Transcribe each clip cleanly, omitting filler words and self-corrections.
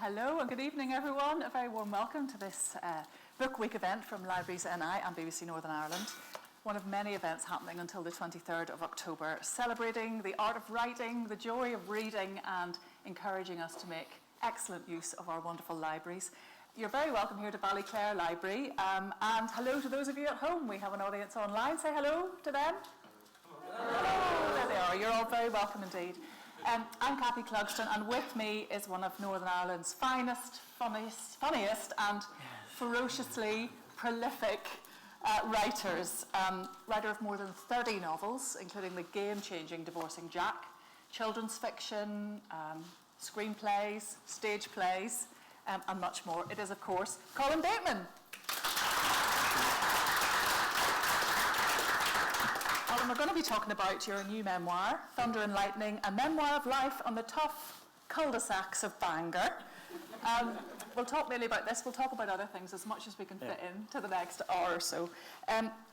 Hello and good evening everyone. A very warm welcome to this Book Week event from Libraries NI and BBC Northern Ireland. One of many events happening until the 23rd of October, celebrating the art of writing, the joy of reading and encouraging us to make excellent use of our wonderful libraries. You're very welcome here to Ballyclare Library and hello to those of you at home. We have an audience online. Say hello to them. Hello. There they are. You're all very welcome indeed. I'm Clugston, and with me is one of Northern Ireland's finest, funniest and ferociously prolific writers. Writer of more than 30 novels, including the game-changing Divorcing Jack, children's fiction, screenplays, stage plays, and much more. It is, of course, Colin Bateman. Colin, we're going to be talking about your new memoir, Thunder and Lightning, a memoir of life on the tough cul-de-sacs of Bangor. We'll talk mainly about this. We'll talk about other things as much as we can fit into the next hour or so.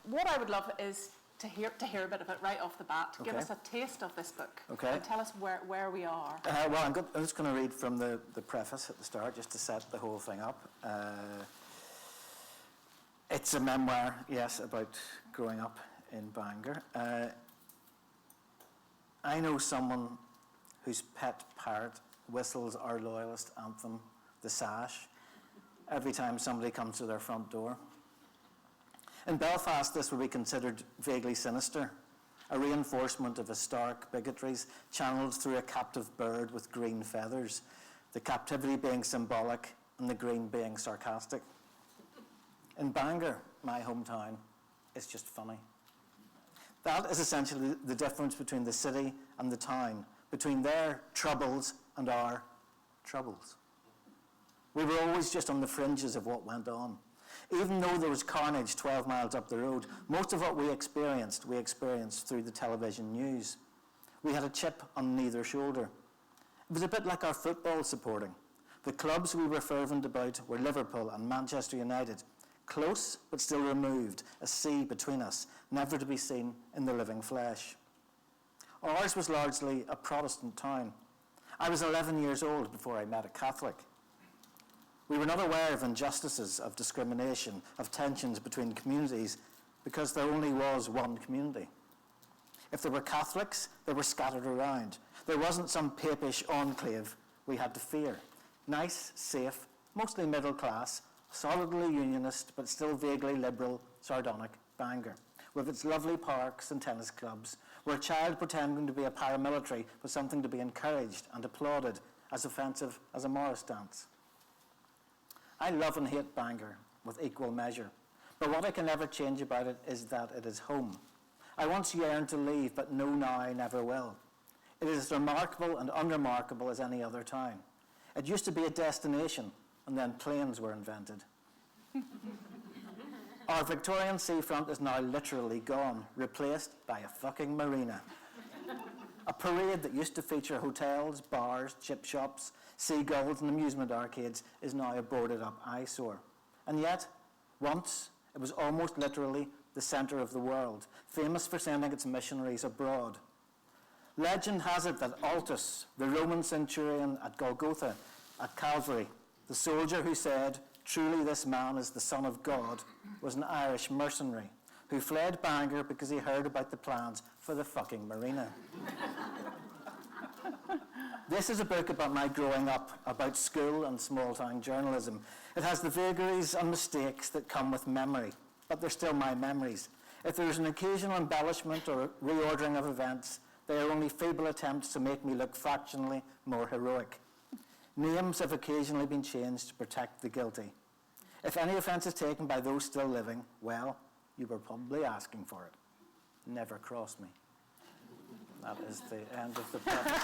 What I would love is to hear a bit of it right off the bat. Okay. Give us a taste of this book. Okay. And tell us where we are. I'm just going to read from the preface at the start, just to set the whole thing up. It's a memoir, yes, about growing up in Bangor. I know someone whose pet parrot whistles our loyalist anthem, The Sash, every time somebody comes to their front door. In Belfast, this would be considered vaguely sinister, a reinforcement of historic bigotries channeled through a captive bird with green feathers, the captivity being symbolic and the green being sarcastic. In Bangor, my hometown, it's just funny. That is essentially the difference between the city and the town, between their troubles and our troubles. We were always just on the fringes of what went on. Even though there was carnage 12 miles up the road, most of what we experienced through the television news. We had a chip on neither shoulder. It was a bit like our football supporting. The clubs we were fervent about were Liverpool and Manchester United, close but still removed, a sea between us, never to be seen in the living flesh. Ours was largely a Protestant town. I was 11 years old before I met a Catholic. We were not aware of injustices, of discrimination, of tensions between communities, because there only was one community. If there were Catholics, they were scattered around. There wasn't some papish enclave we had to fear. Nice, safe, mostly middle class, solidly unionist, but still vaguely liberal, sardonic Bangor, with its lovely parks and tennis clubs, where a child pretending to be a paramilitary was something to be encouraged and applauded, as offensive as a Morris dance. I love and hate Bangor with equal measure, but what I can never change about it is that it is home. I once yearned to leave, but know now I never will. It is as remarkable and unremarkable as any other town. It used to be a destination, and then planes were invented. Our Victorian seafront is now literally gone, replaced by a fucking marina. A parade that used to feature hotels, bars, chip shops, seagulls and amusement arcades is now a boarded up eyesore. And yet, once, it was almost literally the centre of the world, famous for sending its missionaries abroad. Legend has it that Altus, the Roman centurion at Golgotha, at Calvary, the soldier who said, "Truly this man is the Son of God," was an Irish mercenary who fled Bangor because he heard about the plans for the fucking marina. This is a book about my growing up, about school and small-town journalism. It has the vagaries and mistakes that come with memory, but they're still my memories. If there's an occasional embellishment or reordering of events, they are only feeble attempts to make me look fractionally more heroic. Names have occasionally been changed to protect the guilty. If any offence is taken by those still living, well, you were probably asking for it. Never cross me. That is the end of the preface.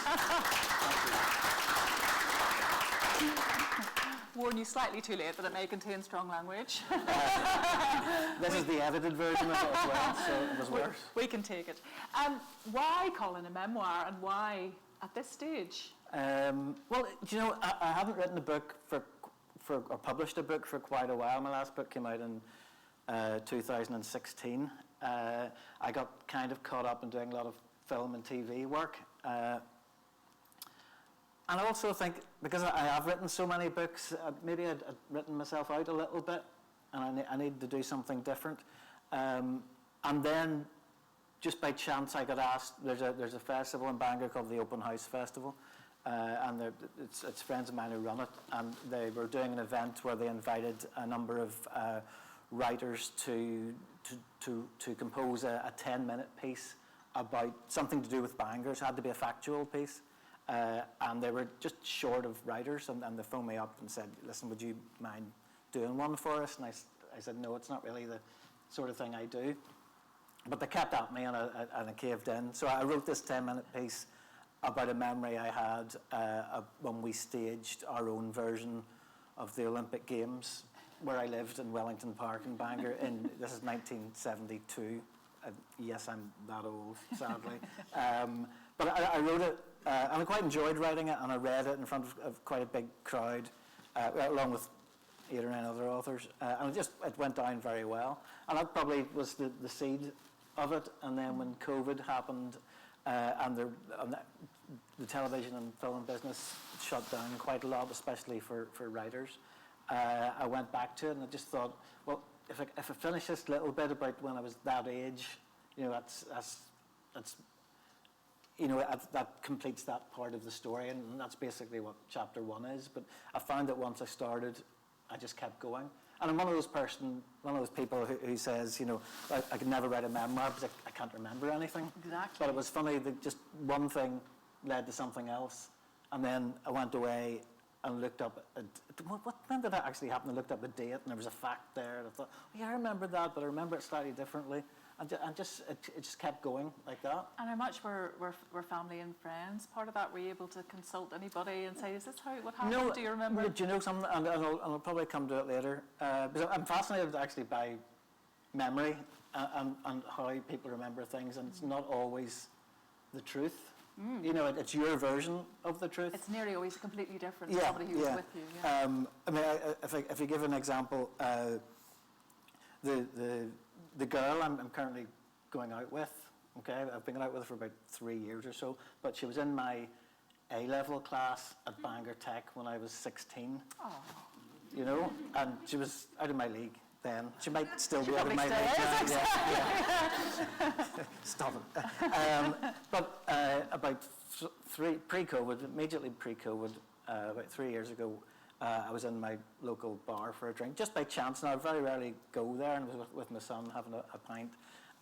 Warn you slightly too late that it may contain strong language. This is the edited version of it as well, so it was worse. We can take it. Why, Colin, a memoir, and why at this stage? Well, do you know, I haven't written a book or published a book for quite a while. My last book came out in 2016. I got kind of caught up in doing a lot of film and TV work. And I also think, because I have written so many books, maybe I'd written myself out a little bit, and I need to do something different. And then, just by chance, I got asked, there's a festival in Bangor called the Open House Festival, and it's friends of mine who run it, and they were doing an event where they invited a number of writers to compose a 10-minute piece about something to do with Bangor. It had to be a factual piece. And they were just short of writers, and they phoned me up and said, listen, would you mind doing one for us? And I said, no, it's not really the sort of thing I do. But they kept at me, and I caved in. So I wrote this 10-minute piece about a memory I had when we staged our own version of the Olympic Games, where I lived in Wellington Park in Bangor. This is 1972. Yes, I'm that old, sadly. But I wrote it, and I quite enjoyed writing it, and I read it in front of quite a big crowd, along with 8 or 9 other authors, and it went down very well. And that probably was the seed of it. And then when COVID happened, and the television and film business shut down quite a lot, especially for writers, I went back to it, and I just thought, well, if I finish this little bit about when I was that age, that's that completes that part of the story, and that's basically what chapter 1 is. But I found that once I started, I just kept going. And I'm one of those people who says, I could never write a memoir because I can't remember anything. Exactly. But it was funny that just one thing led to something else, and then I went away and looked up, when did that actually happen? I looked up a date, and there was a fact there, and I thought, oh, yeah, I remember that, but I remember it slightly differently. And it just kept going like that. And how much were family and friends part of that? Were you able to consult anybody and say, is this what happened? No, do you remember? Do you know something? And I'll probably come to it later. Because I'm fascinated actually by memory and how people remember things, and it's not always the truth. It's your version of the truth. It's nearly always completely different to somebody who was with you. Yeah. If you give an example, the girl I'm currently going out with, okay, I've been out with her for about 3 years or so, but she was in my A-level class at Bangor Tech when I was 16. Oh. And she was out of my league then. She might still be out of probably my still league is, now. Yeah. Stop it. But about pre-COVID, immediately pre-COVID, about 3 years ago, I was in my local bar for a drink, just by chance. Now, I very rarely go there, and I was with my son having a pint,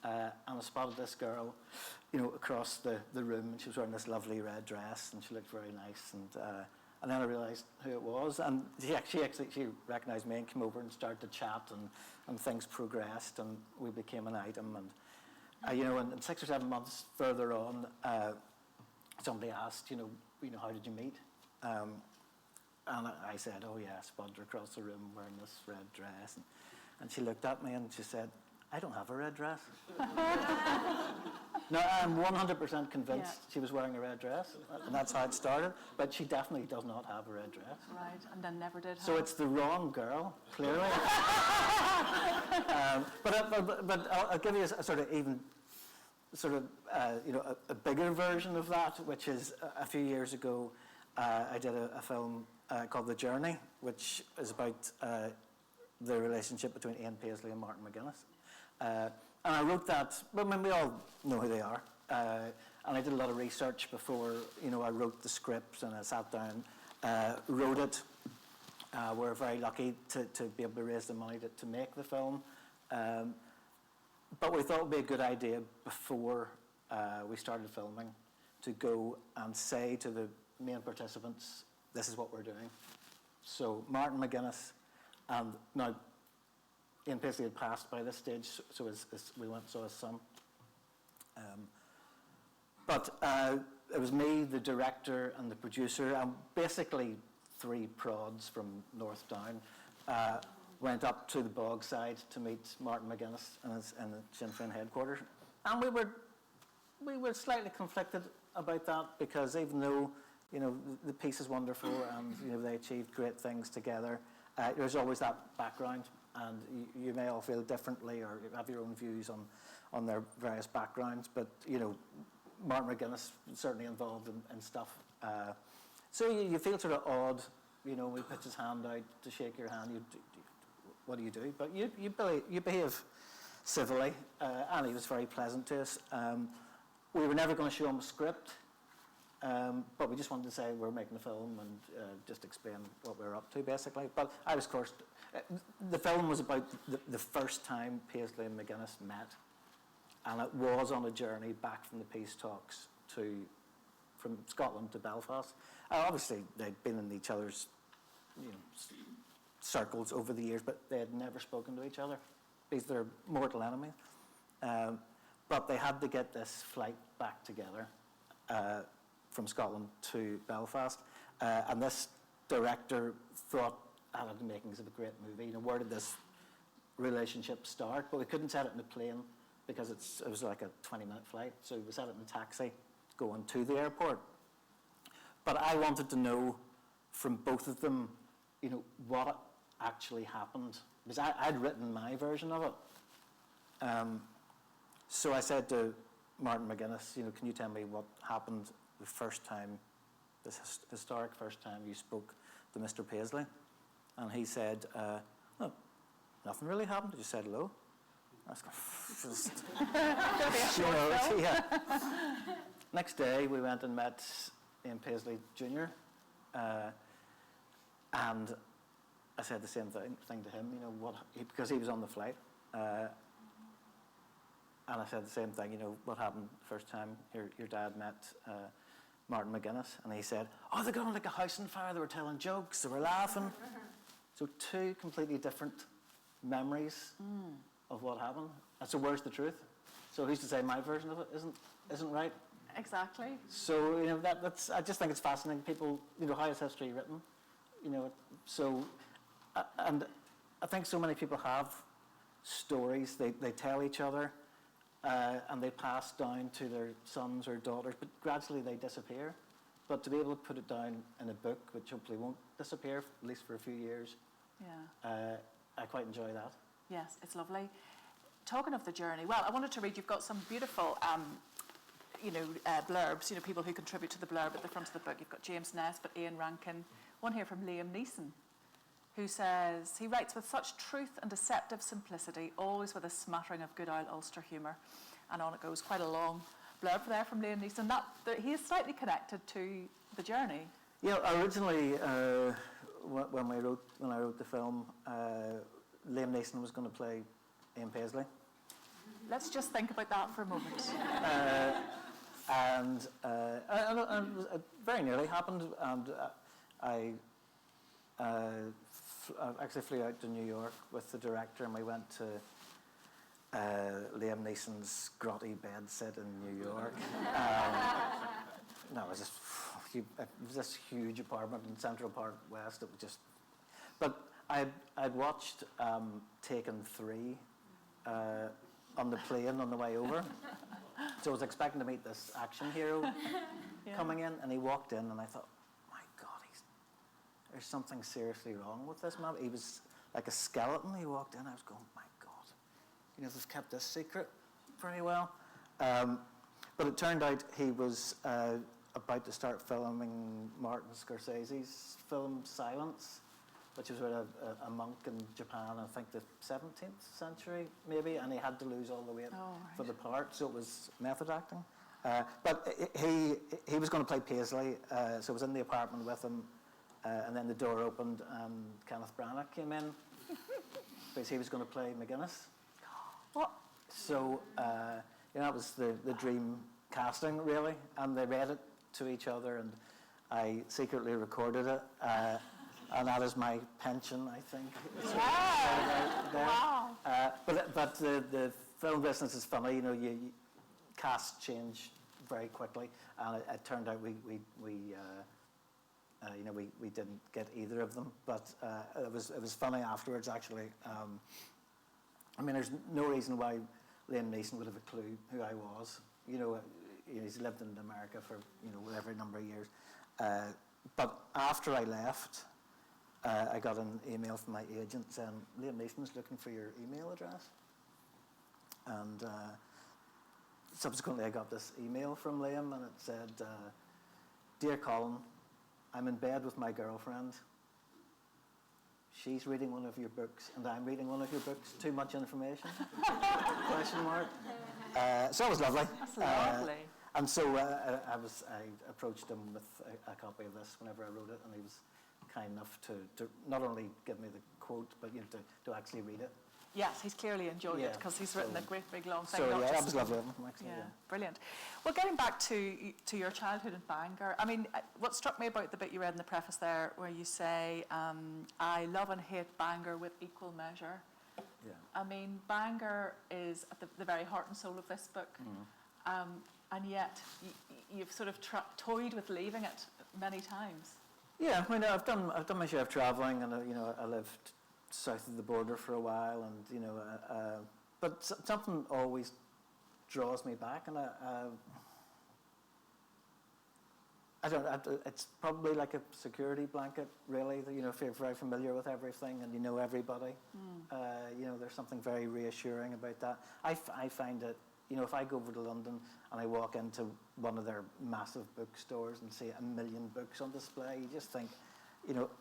and I spotted this girl, across the room, and she was wearing this lovely red dress, and she looked very nice, and then I realised who it was, and she recognised me and came over and started to chat, and things progressed, and we became an item, and and 6 or 7 months further on, somebody asked, how did you meet? And I said, oh yeah, I spotted her across the room wearing this red dress. And she looked at me and she said, I don't have a red dress. Now, I'm 100% convinced she was wearing a red dress, and that's how it started, but she definitely does not have a red dress. Right, and then never did have. So it's the wrong girl, clearly. But I'll give you a sort of even, a bigger version of that, which is a few years ago, I did a film called The Journey, which is about the relationship between Ian Paisley and Martin McGuinness. And I wrote that, we all know who they are. And I did a lot of research before, I wrote the scripts, and I sat down, wrote it. We're very lucky to be able to raise the money to make the film. But we thought it would be a good idea before we started filming to go and say to the main participants, this is what we're doing. So Martin McGuinness, and now Ian Paisley had passed by this stage, so we went and saw his son. But it was me, the director, and the producer, and basically 3 prods from North Down went up to the bog side to meet Martin McGuinness in the Sinn Féin headquarters. And we were slightly conflicted about that, because even though the piece is wonderful and they achieved great things together, there's always that background, and you may all feel differently or have your own views on their various backgrounds. But Martin McGuinness was certainly involved in stuff So you feel sort of odd, you know, when he puts his hand out to shake your hand. What do you do? But you behave civilly, and he was very pleasant to us. We were never going to show him a script, but we just wanted to say we're making a film and just explain what we were up to, basically. But I was, of course, the film was about the first time Paisley and McGuinness met, and it was on a journey back from the peace talks from Scotland to Belfast. Obviously, they'd been in each other's, you know, circles over the years, but they had never spoken to each other because they're mortal enemies. But they had to get this flight back together from Scotland to Belfast. And this director thought, I had the makings of a great movie. You know, where did this relationship start? But we couldn't set it in a plane because it was like a 20-minute flight. So we set it in a taxi going to the airport. But I wanted to know from both of them, you know, what actually happened. Because I'd written my version of it. So I said to Martin McGuinness, you know, can you tell me what happened the first time, this historic first time you spoke to Mr. Paisley? And he said, no, nothing really happened. You said hello. I was just, you know, yeah. Next day, we went and met Ian Paisley Jr. And I said the same thing to him, you know, because he was on the flight. And I said the same thing, you know, what happened the first time your dad met Martin McGuinness? And he said, oh, they got on like a house on fire, they were telling jokes, they were laughing. So two completely different memories of what happened. And so where's the truth? So who's to say my version of it isn't right? Exactly. So, you know, that's, I just think it's fascinating. People, you know, how is history written? You know, so, and I think so many people have stories, they tell each other, and they pass down to their sons or daughters, but gradually they disappear. But to be able to put it down in a book, which hopefully won't disappear, at least for a few years, I quite enjoy that. Yes, it's lovely. Talking of the journey, well, I wanted to read, you've got some beautiful blurbs, you know, people who contribute to the blurb at the front of the book. You've got James Nesbitt, Ian Rankin, one here from Liam Neeson, who says, he writes with such truth and deceptive simplicity, always with a smattering of good old Ulster humour. And on it goes, quite a long blurb there from Liam Neeson. He is slightly connected to the journey. Yeah, originally, when I wrote the film, Liam Neeson was going to play Ian Paisley. Let's just think about that for a moment. And it very nearly happened, and I actually flew out to New York with the director, and we went to Liam Neeson's grotty bedsit in New York. No, it was this huge apartment in Central Park West. It was just, but I'd watched Taken 3 on the plane on the way over. So I was expecting to meet this action hero coming in, and he walked in, and I thought, my God, there's something seriously wrong with this man. He was like a skeleton. He walked in, I was going, my God, you know, they've kept this secret very well. But it turned out he was about to start filming Martin Scorsese's film Silence, which was about a monk in Japan, I think the 17th century maybe, and he had to lose all the weight for the part, so it was method acting. But he was going to play Paisley, so I was in the apartment with him, and then the door opened and Kenneth Branagh came in, because he was going to play McGuinness. What? So, that was the dream casting, really, and they read it to each other, and I secretly recorded it. And that is my pension, I think. Wow! But the film business is funny. You know, casts change very quickly, and it turned out we didn't get either of them. But it was funny afterwards, actually. I mean, there's no reason why Liam Neeson would have a clue who I was. You know, he's lived in America for every number of years. But after I left, I got an email from my agent saying, Liam Neeson's looking for your email address. And subsequently I got this email from Liam, and it said, Dear Colin, I'm in bed with my girlfriend. She's reading one of your books, and I'm reading one of your books. Too much information? Question mark. So it was lovely. That's lovely. And so I approached him with a copy of this whenever I wrote it, and he was kind enough to not only give me the quote, but to actually read it. Yes, he's clearly enjoyed it because he's written a great big long thing. So yeah, that was lovely of him, actually. Yeah, brilliant. Well, getting back to your childhood in Bangor, I mean, what struck me about the bit you read in the preface there, where you say, I love and hate Bangor with equal measure. Yeah. I mean, Bangor is at the very heart and soul of this book, and yet you've sort of toyed with leaving it many times. Yeah, I mean, I've done my share of travelling, and I lived south of the border for a while, and but something always draws me back, and I don't. It's probably like a security blanket, really. If you're very familiar with everything and you know everybody, there's something very reassuring about that. I find it. If I go over to London and I walk into one of their massive bookstores and see 1 million books on display, you just think,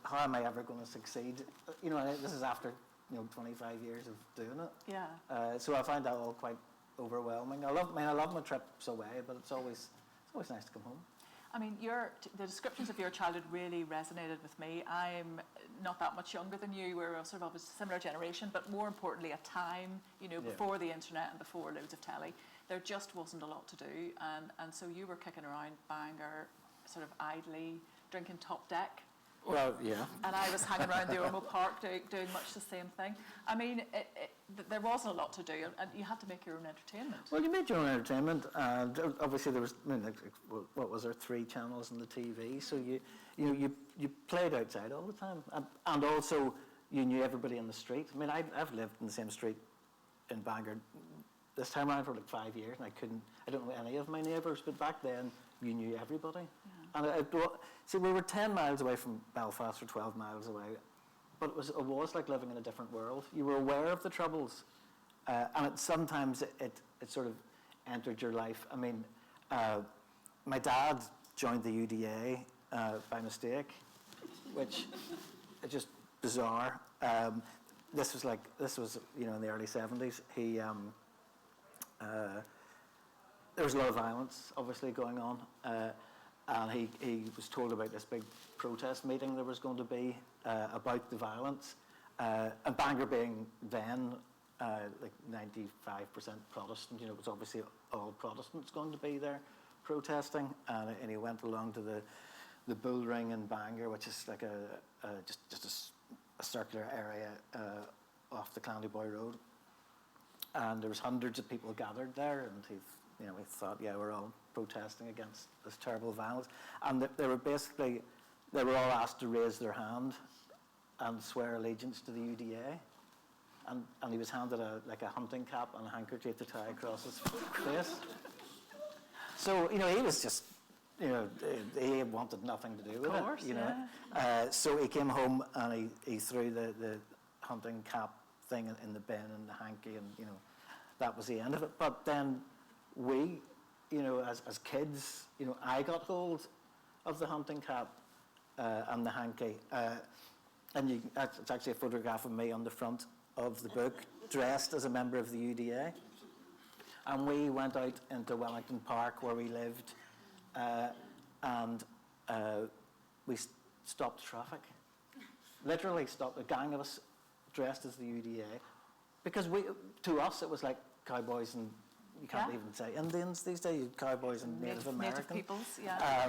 how am I ever going to succeed? This is after 25 years of doing it. Yeah. So I find that all quite overwhelming. I love my trips away, but it's always nice to come home. I mean, the descriptions of your childhood really resonated with me. I'm not that much younger than you. We're sort of a similar generation, but more importantly, a time, before the internet and before loads of telly, there just wasn't a lot to do. And so you were kicking around Bangor, sort of idly, drinking top deck. Well, yeah. And I was hanging around the Ormo Park doing much the same thing. I mean, there wasn't a lot to do, and you had to make your own entertainment. Well, you made your own entertainment, and obviously there was, what was there, 3 channels on the TV, so you played outside all the time, and also you knew everybody in the street. I mean, I've lived in the same street in Bangor this time around for like 5 years, and I don't know any of my neighbours, but back then you knew everybody. Yeah. And we were 10 miles away from Belfast, or 12 miles away, but it was like living in a different world. You were aware of the troubles, and sometimes it sort of entered your life. I mean, my dad joined the UDA by mistake, which is just bizarre. This was in the early 70s. There was a lot of violence, obviously, going on. And he was told about this big protest meeting there was going to be about the violence. And Bangor being then like 95% Protestant, it was obviously all Protestants going to be there protesting. And he went along to the Bull Ring in Bangor, which is like just a circular area off the Clandyboy Road. And there was hundreds of people gathered there, and he thought, yeah, we're all protesting against this terrible violence. And they were all asked to raise their hand and swear allegiance to the UDA. And he was handed a hunting cap and a handkerchief to tie across his face. So, he was just, he wanted nothing to do with of course, it, So he came home and he threw the hunting cap thing in the bin and the hanky, and, that was the end of it. But then we, as kids, I got hold of the hunting cap and the hanky. And it's actually a photograph of me on the front of the book, dressed as a member of the UDA. And we went out into Wellington Park, where we lived, and we stopped traffic. Literally stopped, a gang of us dressed as the UDA. Because to us, it was like cowboys and, you can't even say Indians these days, cowboys and Native Americans. Native peoples, yeah.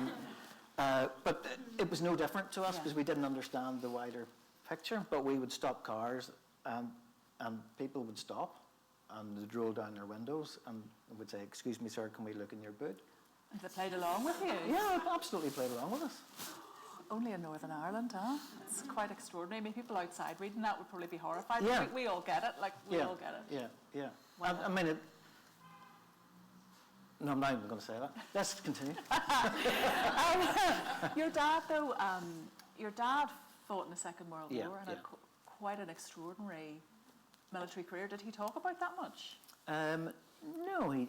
But it was no different to us, because we didn't understand the wider picture. But we would stop cars, and people would stop, and they'd roll down their windows and would say, "Excuse me, sir, can we look in your boot?" And they played along with you? Yeah, absolutely played along with us. Only in Northern Ireland, huh? It's quite extraordinary. I mean, people outside reading that would probably be horrified. Yeah. We all get it, we all get it. Yeah. Wow. I mean, no, I'm not even going to say that. Let's continue. Your dad, though, your dad fought in the Second World War and had quite an extraordinary military career. Did he talk about that much? No, he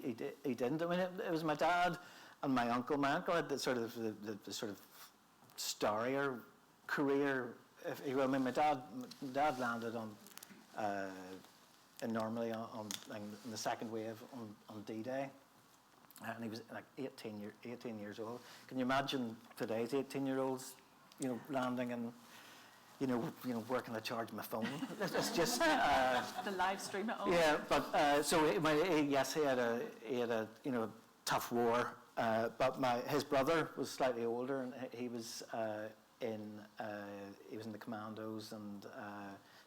didn't. I mean, it was my dad and my uncle. My uncle had the sort of starrier career. I mean, my dad landed on normally in the second wave on D-Day, and he was like 18 years old. Can you imagine today's 18-year-olds, landing and working to charge my phone? It's just the live stream at home. Yeah, but yes, he had a tough war, but his brother was slightly older, and he was in the commandos and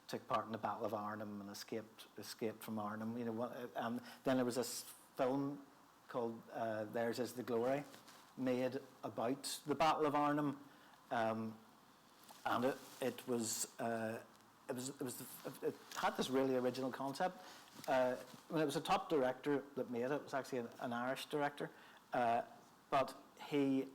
took part in the Battle of Arnhem and escaped from Arnhem. And then there was this film called "Theirs Is the Glory," made about the Battle of Arnhem, and it had this really original concept. When it was a top director that made it, it was actually an Irish director, but he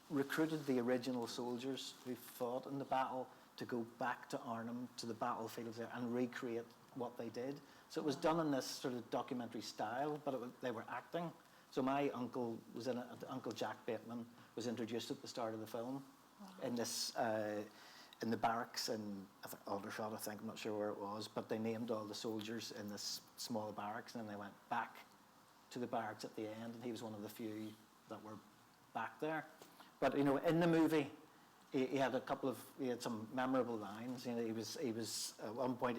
recruited the original soldiers who fought in the battle to go back to Arnhem, to the battlefields there, and recreate what they did. So it was done in this sort of documentary style, but they were acting. So my uncle was in it. Uncle Jack Bateman was introduced at the start of the film. Wow. In this, in the barracks in Aldershot, I think, I'm not sure where it was, but they named all the soldiers in this small barracks, and then they went back to the barracks at the end, and he was one of the few that were back there. But in the movie, he had some memorable lines. He was at one point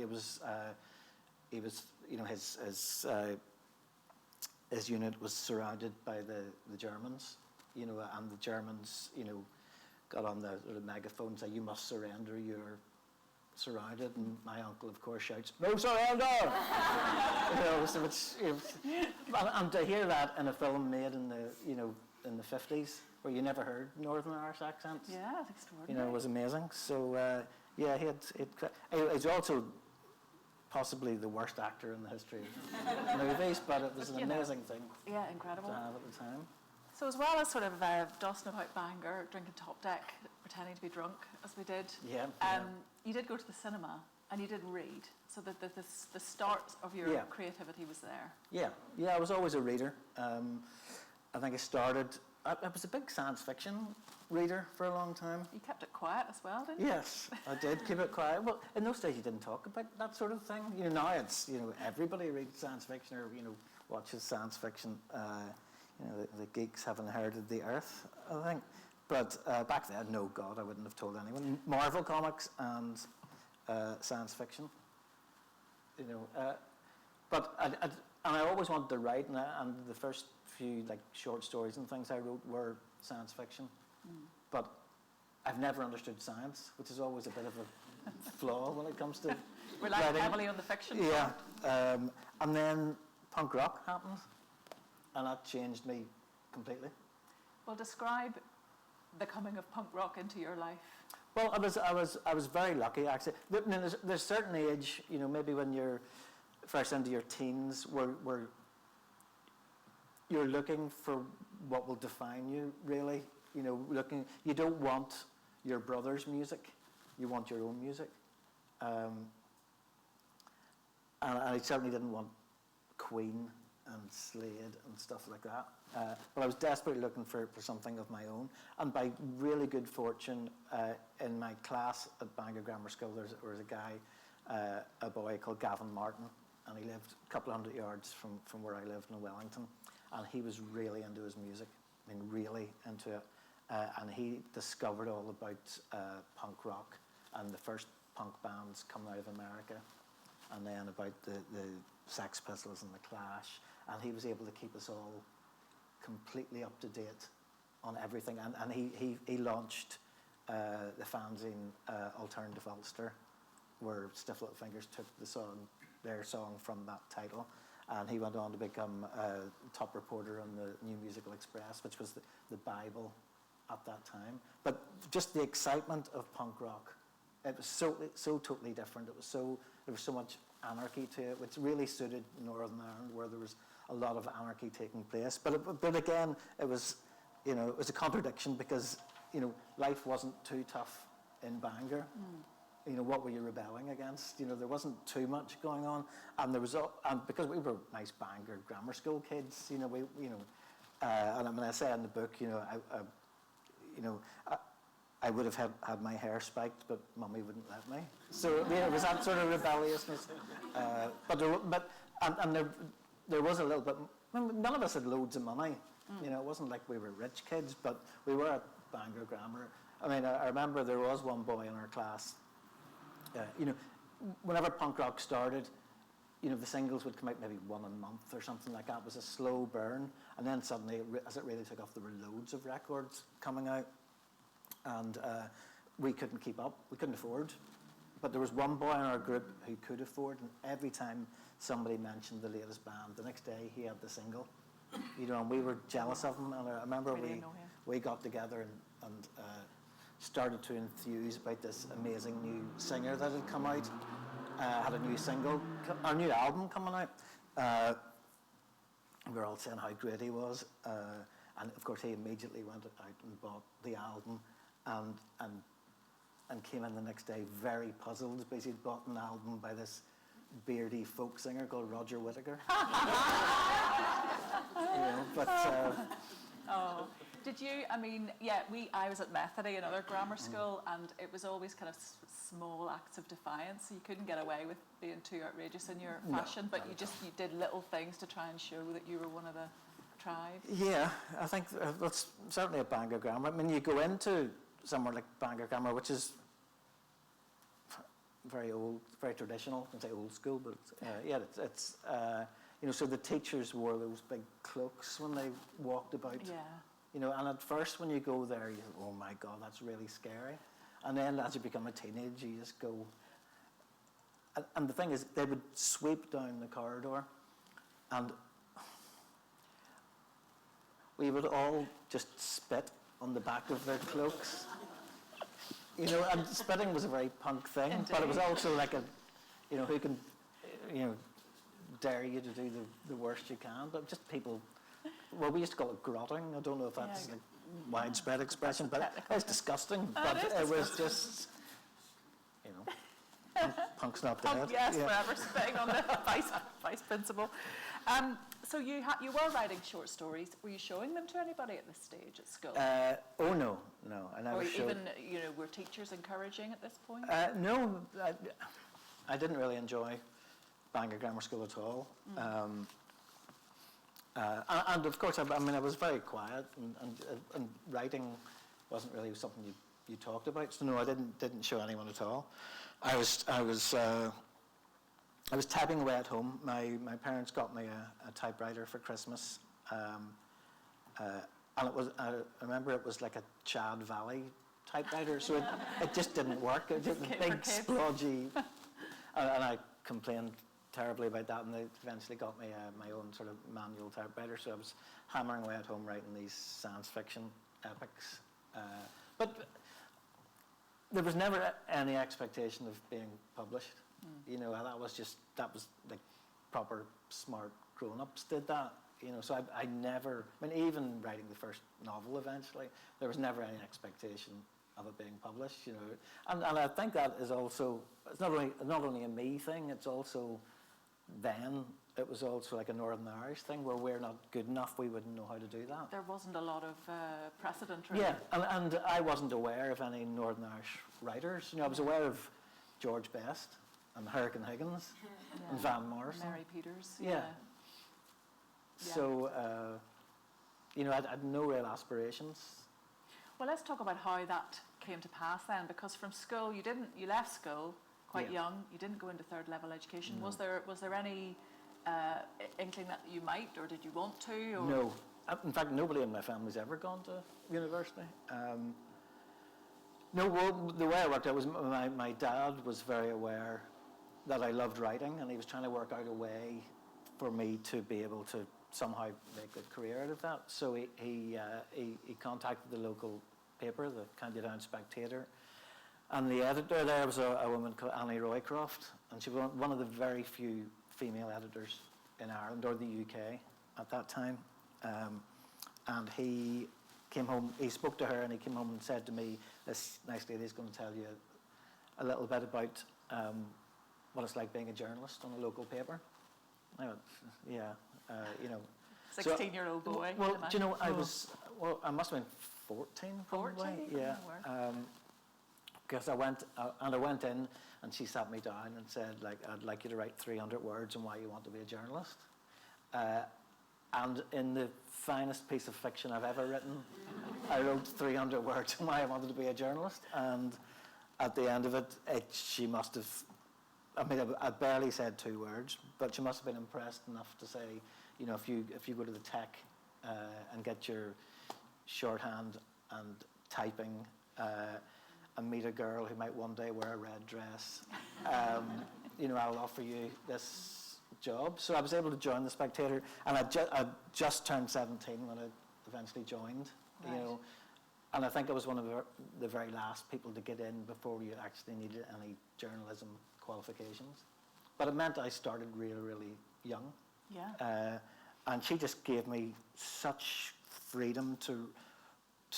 his unit was surrounded by the Germans, and the Germans, got on the megaphone and said, "You must surrender, you're surrounded." And my uncle, of course, shouts, "No surrender!" And to hear that in a film made in the 50s, where you never heard Northern Irish accents, yeah, that's extraordinary. It was amazing. So he's also possibly the worst actor in the history of movies, but it was an amazing thing. Yeah, incredible. To have at the time. So as well as sort of dossing about Bangor, drinking top deck, pretending to be drunk, as we did, you did go to the cinema and you did read. So that the start of your creativity was there. Yeah, I was always a reader. I think I was a big science fiction reader for a long time. You kept it quiet as well, didn't you? Yes, I did keep it quiet. Well, in those days you didn't talk about that sort of thing. Now it's, everybody reads science fiction or, watches science fiction. The geeks have inherited the earth, I think. But back then, no, God, I wouldn't have told anyone. Marvel comics and science fiction. But I always wanted to write, and the first few short stories and things I wrote were science fiction. But I've never understood science, which is always a bit of a flaw when it comes to relying writing. Heavily on the fiction. Yeah, and then punk rock happened, and that changed me completely. Well, describe the coming of punk rock into your life. Well, I was very lucky, actually. There's a certain age, maybe when you're first into your teens, where you're looking for what will define you, really. You don't want your brother's music, you want your own music. And I certainly didn't want Queen and Slade and stuff like that. But I was desperately looking for something of my own. And by really good fortune, in my class at Bangor Grammar School, there was a guy, a boy called Gavin Martin, and he lived a couple of hundred yards from where I lived in Wellington. And he was really into his music, really into it. And he discovered all about punk rock and the first punk bands coming out of America, and then about the Sex Pistols and the Clash. And he was able to keep us all completely up to date on everything. And he launched the fanzine Alternative Ulster, where Stiff Little Fingers took their song from that title. And he went on to become top reporter on the New Musical Express, which was the Bible at that time. But just the excitement of punk rock, it was so totally different. There was so much anarchy to it, which really suited Northern Ireland, where there was a lot of anarchy taking place. But again, it was a contradiction, because life wasn't too tough in Bangor. What were you rebelling against? There wasn't too much going on, and and because we were nice Bangor grammar school kids, and I say in the book, I would have had my hair spiked, but Mummy wouldn't let me. So yeah, it was that sort of rebelliousness. There was a little bit. None of us had loads of money. You know, it wasn't like we were rich kids, but we were at Bangor Grammar. I mean, I remember there was one boy in our class. You know, whenever punk rock started, you know, the singles would come out maybe one a month or something like that. It was a slow burn, and then suddenly, as it really took off, there were loads of records coming out, and we couldn't keep up. We couldn't afford. But there was one boy in our group who could afford, and every time somebody mentioned the latest band, the next day he had the single. You know, and we were jealous of him. And I remember we got together and started to enthuse about this amazing new singer that had come out. Had a new single, a new album coming out. We were all saying how great he was, and of course he immediately went out and bought the album, and came in the next day very puzzled because he'd bought an album by this beardy folk singer called Roger Whittaker. You know, but. Oh. Did you, I mean, yeah, I was at Methody, another grammar school, and it was always kind of small acts of defiance. So you couldn't get away with being too outrageous in your fashion, but you did little things to try and show that you were one of the tribe. Yeah, I think that's certainly a Bangor Grammar. I mean, you go into somewhere like Bangor Grammar, which is very old, very traditional. I can say old school, but yeah, it's you know, so the teachers wore those big cloaks when they walked about. Yeah. You know, and at first when you go there, you think, oh my God, that's really scary. And then as you become a teenager, you just go. And the thing is, they would sweep down the corridor, and we would all just spit on the back of their cloaks. You know, and spitting was a very punk thing, Indeed. but it was also like a, you know, who can, you know, dare you to do the worst you can, but just people. Well, we used to call it grotting. I don't know if that's a widespread expression, but it's disgusting. But it was just, you know, punk's not dead. Yes, forever spitting on the vice principal. So you were writing short stories. Were you showing them to anybody at this stage at school? Oh no, I never or showed. even, you know, were teachers encouraging at this point? No, I didn't really enjoy Bangor Grammar School at all. And of course, I mean, I was very quiet, and writing wasn't really something you talked about. So no, I didn't show anyone at all. I was typing away at home. My parents got me a typewriter for Christmas, and I remember it was like a Chad Valley typewriter, so it just didn't work. It just big splodgy, and I complained terribly about that, and they eventually got me my own sort of manual typewriter, so I was hammering away at home writing these science fiction epics. But there was never any expectation of being published. You know, that was like proper smart grown-ups did that. You know, so I never, I mean, even writing the first novel eventually, there was never any expectation of it being published, you know. And I think that is also, it's not only a me thing, it's also then, it was also like a Northern Irish thing where we're not good enough, we wouldn't know how to do that. There wasn't a lot of precedent, really. Yeah, and I wasn't aware of any Northern Irish writers. You know, I was aware of George Best and Hurricane Higgins and Van Morrison. Mary Peters. Yeah. So, you know, I had no real aspirations. Well, let's talk about how that came to pass then, because from school, you left school quite young, you didn't go into third level education. No. Was there any inkling that you might, or did you want to? Or? No. In fact, nobody in my family's ever gone to university. No, well, the way I worked out was my dad was very aware that I loved writing, and he was trying to work out a way for me to be able to somehow make a career out of that. So he contacted the local paper, the County Down Spectator, and the editor there was a woman called Annie Roycroft, and she was one of the very few female editors in Ireland or the UK at that time. And he came home, he spoke to her, and he came home and said to me, this nice lady is going to tell you a little bit about what it's like being a journalist on a local paper. I went, yeah, you know. 16-year-old boy. Well, do you know, I must have been 14, probably. 14? Yeah. Oh, wow. Because I went in, and she sat me down and said, like, I'd like you to write 300 words on why you want to be a journalist. And in the finest piece of fiction I've ever written, I wrote 300 words on why I wanted to be a journalist. And at the end of it, she must have, I mean, I barely said 2 words, but she must have been impressed enough to say, you know, if you go to the tech and get your shorthand and typing and meet a girl who might one day wear a red dress, you know, I'll offer you this job. So I was able to join the Spectator, and I just turned 17 when I eventually joined, Right. you know, and I think I was one of the very last people to get in before you actually needed any journalism qualifications. But it meant I started really, really young. Yeah. And she just gave me such freedom to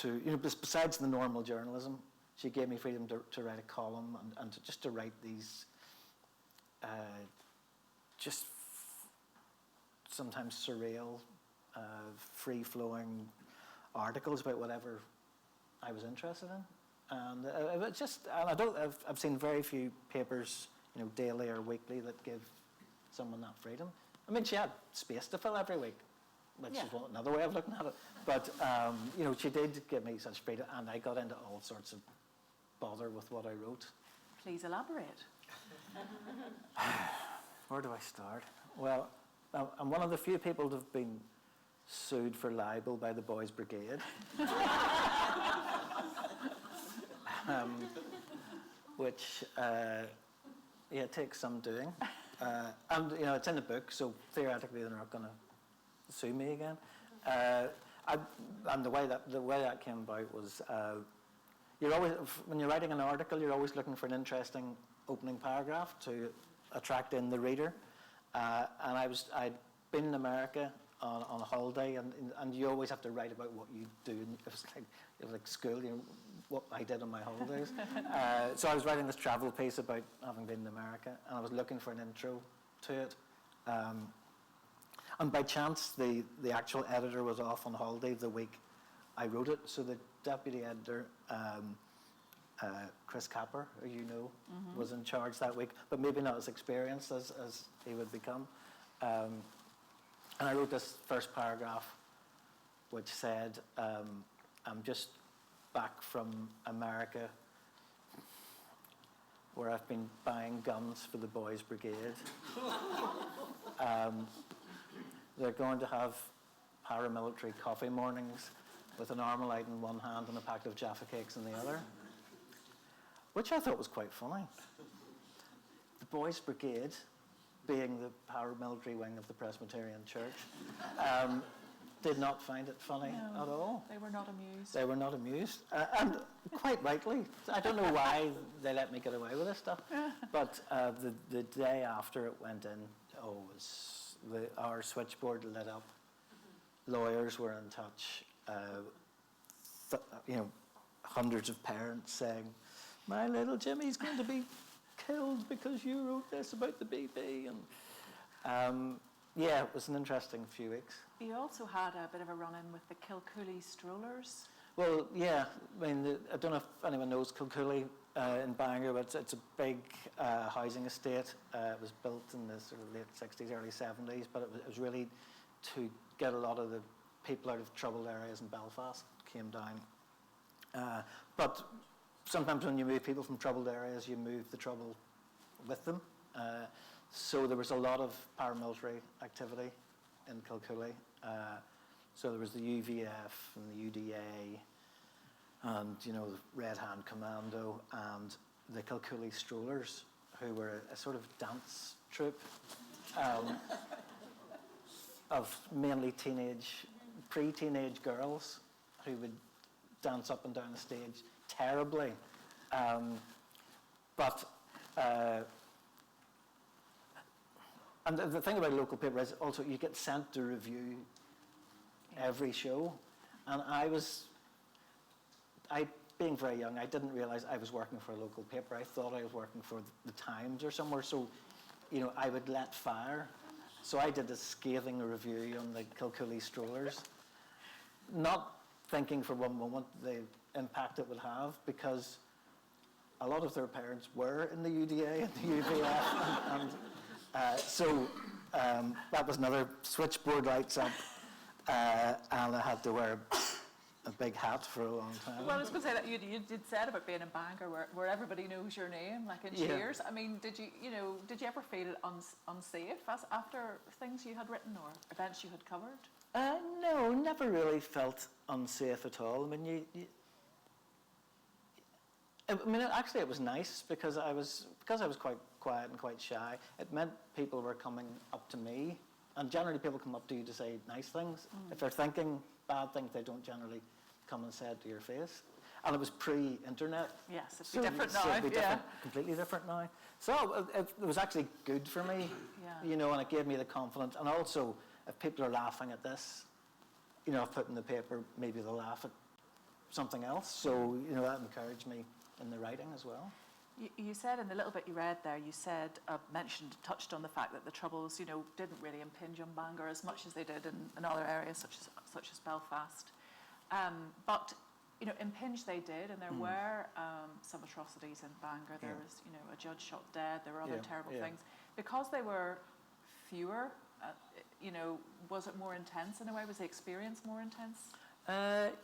you know, besides the normal journalism, she gave me freedom to write a column and to write these just sometimes surreal, free-flowing articles about whatever I was interested in. And I've seen very few papers, you know, daily or weekly that give someone that freedom. I mean, she had space to fill every week, which Yeah. is another way of looking at it. But, you know, she did give me such freedom, and I got into all sorts of bother with what I wrote. Please elaborate. Where do I start? Well, I'm one of the few people that have been sued for libel by the Boys Brigade. Which, yeah, takes some doing. And, you know, it's in the book, so theoretically they're not going to sue me again. And the way that came about was, you're always, when you're writing an article, you're always looking for an interesting opening paragraph to attract in the reader. And I'd been in America on a holiday, and you always have to write about what you do. It was like school, you know, what I did on my holidays. So I was writing this travel piece about having been in America, and I was looking for an intro to it. And by chance, the actual editor was off on holiday the week I wrote it, so the deputy editor, Chris Capper, who you know, was in charge that week, but maybe not as experienced as he would become. And I wrote this first paragraph, which said, I'm just back from America, where I've been buying guns for the Boys Brigade. They're going to have paramilitary coffee mornings with an Armalite in one hand and a pack of Jaffa cakes in the other, which I thought was quite funny. The Boys Brigade, being the paramilitary wing of the Presbyterian Church, did not find it funny at all. They were not amused. They were not amused, and quite rightly. I don't know why they let me get away with this stuff, but the day after it went in, our switchboard lit up. Lawyers were in touch. You know, hundreds of parents saying, "My little Jimmy's going to be killed because you wrote this about the BP," and yeah, it was an interesting few weeks. You also had a bit of a run-in with the Kilcooley strollers. Well, yeah, I mean, I don't know if anyone knows Kilcooley in Bangor, but it's a big housing estate. It was built in the sort of late 60s, early 70s, but it was really to get a lot of the people out of troubled areas in Belfast came down. But sometimes when you move people from troubled areas, you move the trouble with them. So there was a lot of paramilitary activity in Kilcooley. So there was the UVF and the UDA, and you know, the Red Hand Commando, and the Kilcooley Strollers, who were a sort of dance troupe of mainly pre-teenage girls who would dance up and down the stage terribly. And the thing about a local paper is also you get sent to review every show. And being very young, I didn't realize I was working for a local paper. I thought I was working for the Times or somewhere. So, you know, I would let fire. So I did a scathing review on the Kilcooley Strollers. Not thinking for one moment the impact it would have, because a lot of their parents were in the UDA and the UVF, so that was another switchboard lights up, and I had to wear a big hat for a long time. Well, I was going to say that you did said about being in Bangor, where everybody knows your name, like in Cheers. I mean, did you ever feel unsafe after things you had written or events you had covered? No, never really felt unsafe at all. I mean, actually, it was nice because I was quite quiet and quite shy. It meant people were coming up to me, and generally people come up to you to say nice things. If they're thinking bad things, they don't generally come and say it to your face. And it was pre-internet. Yes, it's different now. It'd be completely different now. So it was actually good for me, and it gave me the confidence. And also, if people are laughing at this, I've put in the paper, maybe they'll laugh at something else. So, that encouraged me in the writing as well. You said in the little bit you read there, you said, touched on the fact that the Troubles, didn't really impinge on Bangor as much as they did in other areas such as Belfast. But, impinge they did, and there were some atrocities in Bangor. There was, a judge shot dead. There were other terrible things. Because they were fewer, was it more intense in a way? Was the experience more intense?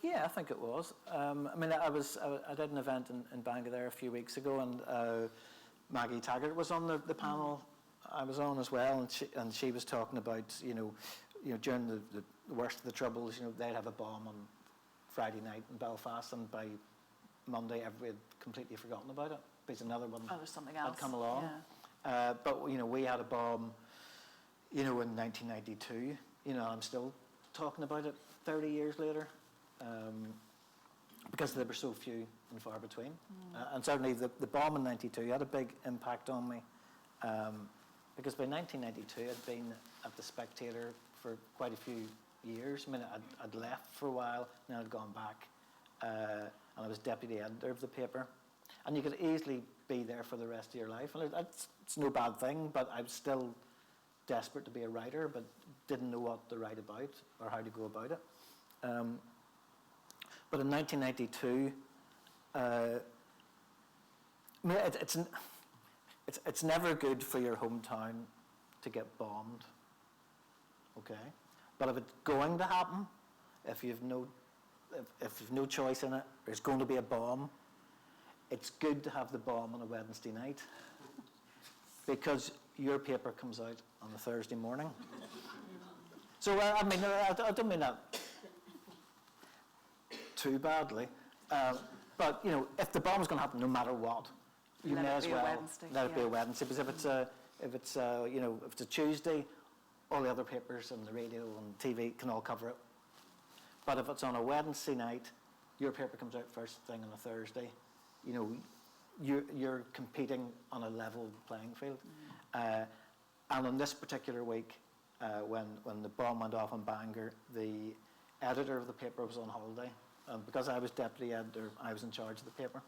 Yeah, I think it was. I did an event in Bangor there a few weeks ago, and Maggie Taggart was on the panel I was on as well, and she was talking about during the worst of the Troubles, they'd have a bomb on Friday night in Belfast, and by Monday everybody had completely forgotten about it because another one there's something else had come along. Yeah. But we had a bomb, in 1992. I'm still talking about it 30 years later, because there were so few and far between. And certainly the bomb in 92 had a big impact on me, because by 1992 I'd been at The Spectator for quite a few years. I'd left for a while, and then I'd gone back, and I was deputy editor of the paper. And you could easily be there for the rest of your life, and it's no bad thing, but I was still desperate to be a writer, but didn't know what to write about or how to go about it. But in 1992, it's never good for your hometown to get bombed, okay? But if it's going to happen, if you've no choice in it, there's going to be a bomb, it's good to have the bomb on a Wednesday night, because your paper comes out on a Thursday morning. So, I don't mean that too badly, but, if the bomb's going to happen no matter what, you may as well let it be a Wednesday, because if it's a Tuesday, all the other papers and the radio and TV can all cover it. But if it's on a Wednesday night, your paper comes out first thing on a Thursday, you're competing on a level playing field. And on this particular week, when the bomb went off in Bangor, the editor of the paper was on holiday. Because I was deputy editor, I was in charge of the paper.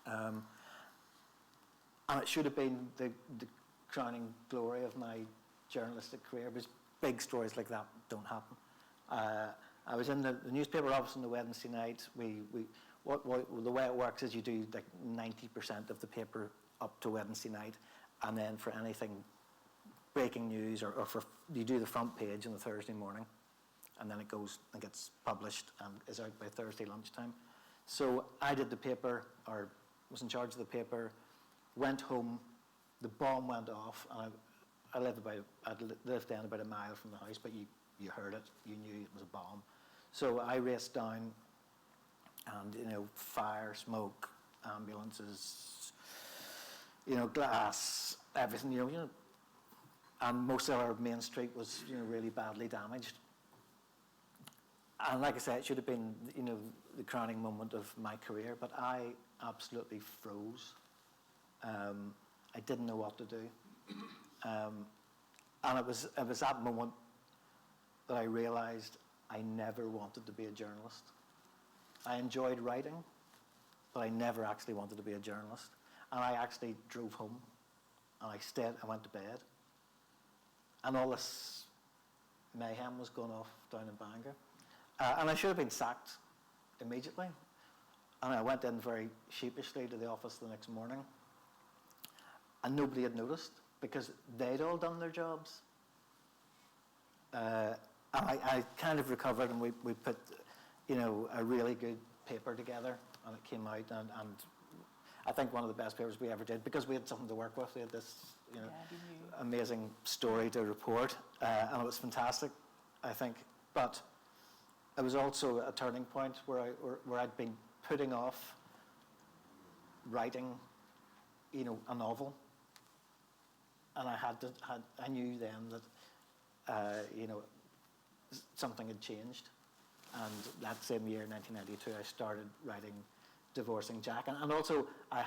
And it should have been the crowning glory of my journalistic career, because big stories like that don't happen. I was in the newspaper office on the Wednesday night. The way it works is you do like 90% of the paper up to Wednesday night, and then for anything breaking news or you do the front page on the Thursday morning, and then it goes and gets published and is out by Thursday lunchtime. So I did the paper, or was in charge of the paper, went home, the bomb went off, and I lived then about a mile from the house, but you heard it, you knew it was a bomb. So I raced down, and fire, smoke, ambulances, glass, everything, and most of our main street was really badly damaged. And like I said, it should have been the crowning moment of my career, but I absolutely froze. I didn't know what to do. And it was that moment that I realized I never wanted to be a journalist. I enjoyed writing, but I never actually wanted to be a journalist. And I actually drove home, and I went to bed. And all this mayhem was going off down in Bangor. And I should have been sacked immediately. And I went in very sheepishly to the office the next morning. And nobody had noticed because they'd all done their jobs. And I kind of recovered, and we put, a really good paper together, and it came out, and I think one of the best papers we ever did, because we had something to work with. We had this, amazing story to report, and it was fantastic, I think. But it was also a turning point where I'd been putting off writing, a novel, and I knew then that, something had changed. And that same year, 1992, I started writing Divorcing Jack. And also, I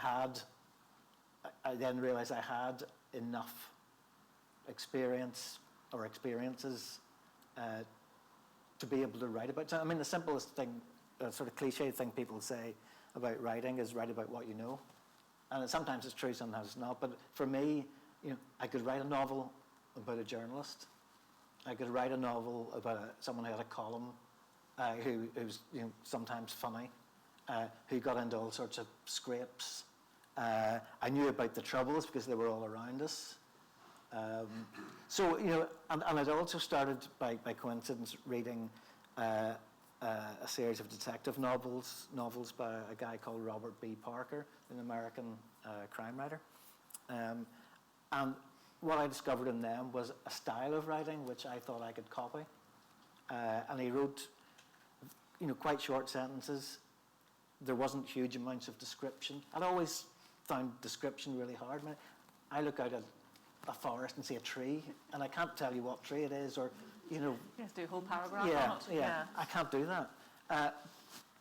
then realized I had enough experiences to be able to write about. So, I mean, the simplest thing, sort of cliche thing people say about writing is write about what you know. And sometimes it's true, sometimes it's not. But for me, I could write a novel about a journalist. I could write a novel about someone who had a column, who's sometimes funny, who got into all sorts of scrapes. I knew about the Troubles because they were all around us. So, and I'd also started by coincidence reading a series of detective novels by a guy called Robert B. Parker, an American crime writer. And what I discovered in them was a style of writing which I thought I could copy. And he wrote, quite short sentences. There wasn't huge amounts of description. I'd always found description really hard. I look out at a forest and see a tree, and I can't tell you what tree it is, or, You have to do a whole paragraph on it. Yeah, I can't do that.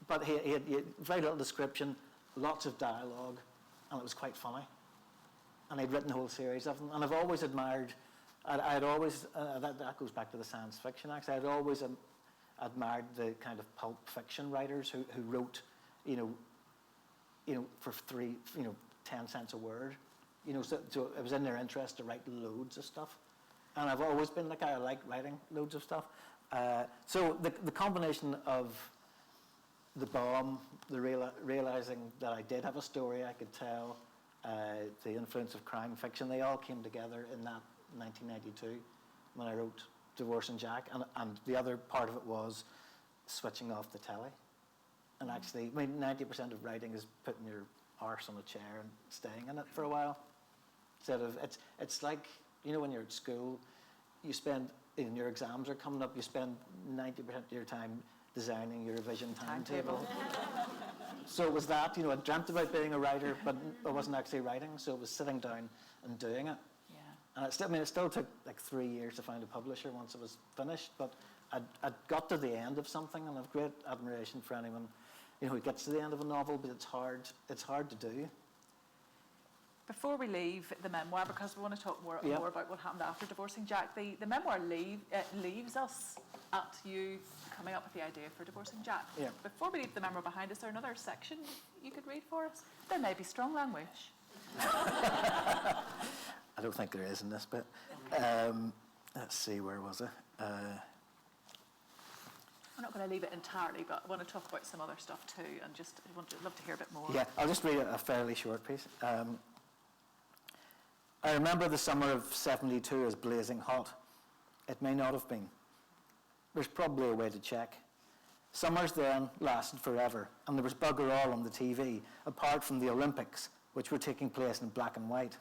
But he had very little description, lots of dialogue, and it was quite funny. And I'd written a whole series of them, and I've always admired, I'd always, that goes back to the science fiction, actually, I'd always admired the kind of pulp fiction writers who wrote, for 10 cents a word. So it was in their interest to write loads of stuff. And I've always been the guy who liked writing loads of stuff. So the combination of the bomb, the realizing that I did have a story I could tell, the influence of crime fiction, they all came together in that 1992 when I wrote Divorcing Jack. And the other part of it was switching off the telly. And actually, 90% of writing is putting your arse on a chair and staying in it for a while. Instead of, it's like, when you're at school, you spend, and your exams are coming up, you spend 90% of your time designing your revision timetable. So it was that, I dreamt about being a writer, but I wasn't actually writing, so it was sitting down and doing it. Yeah. And it still took like 3 years to find a publisher once it was finished, but I'd got to the end of something, and I've great admiration for anyone, who gets to the end of a novel, but it's hard to do. Before we leave the memoir, because we want to talk more about what happened after Divorcing Jack, the memoir leaves us at you coming up with the idea for Divorcing Jack. Yeah. Before we leave the memoir behind, is there another section you could read for us? There may be strong language. I don't think there is in this bit. Let's see, where was it? We're not going to leave it entirely, but I want to talk about some other stuff too, and love to hear a bit more. Yeah, I'll just read a fairly short piece. I remember the summer of '72 as blazing hot. It may not have been. There's probably a way to check. Summers then lasted forever, and there was bugger all on the TV, apart from the Olympics, which were taking place in black and white.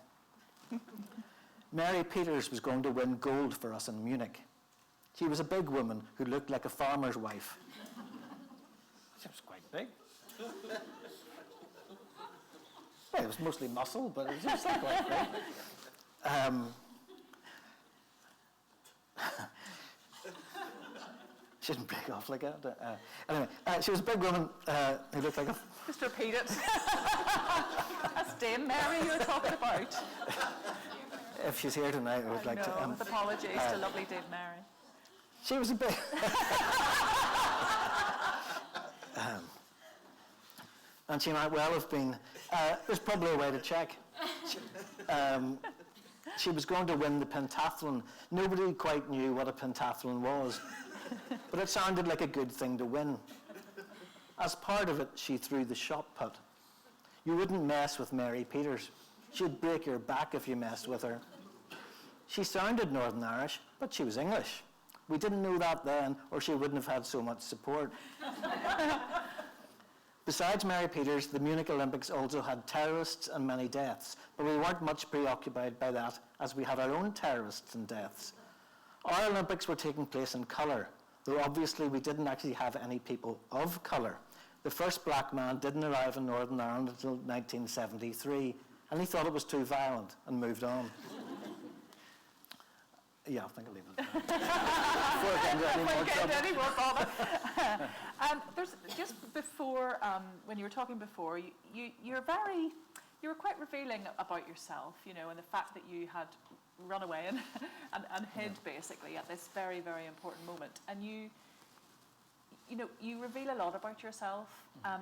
Mary Peters was going to win gold for us in Munich. She was a big woman who looked like a farmer's wife. She was quite big. Well, it was mostly muscle, but it was still quite big. She didn't break off like that. Anyway, she was a big woman who looked like a... Just repeat it. That's Dame Mary you're talking about. If she's here tonight, I would like to... with apologies to lovely Dame Mary. She was a big... and she might well have been... there's probably a way to check. She was going to win the pentathlon. Nobody quite knew what a pentathlon was. but it sounded like a good thing to win. As part of it, she threw the shot put. You wouldn't mess with Mary Peters. She'd break your back if you messed with her. She sounded Northern Irish, but she was English. We didn't know that then, or she wouldn't have had so much support. Besides Mary Peters, the Munich Olympics also had terrorists and many deaths, but we weren't much preoccupied by that, as we had our own terrorists and deaths. Our Olympics were taking place in colour, though obviously we didn't actually have any people of colour. The first black man didn't arrive in Northern Ireland until 1973, and he thought it was too violent and moved on. Yeah, I think I'll leave it at that. Before I get any more trouble. And there's, just before, when you were talking before, you were quite revealing about yourself, you know, and the fact that you had run away and hid basically at this very, very important moment. And you reveal a lot about yourself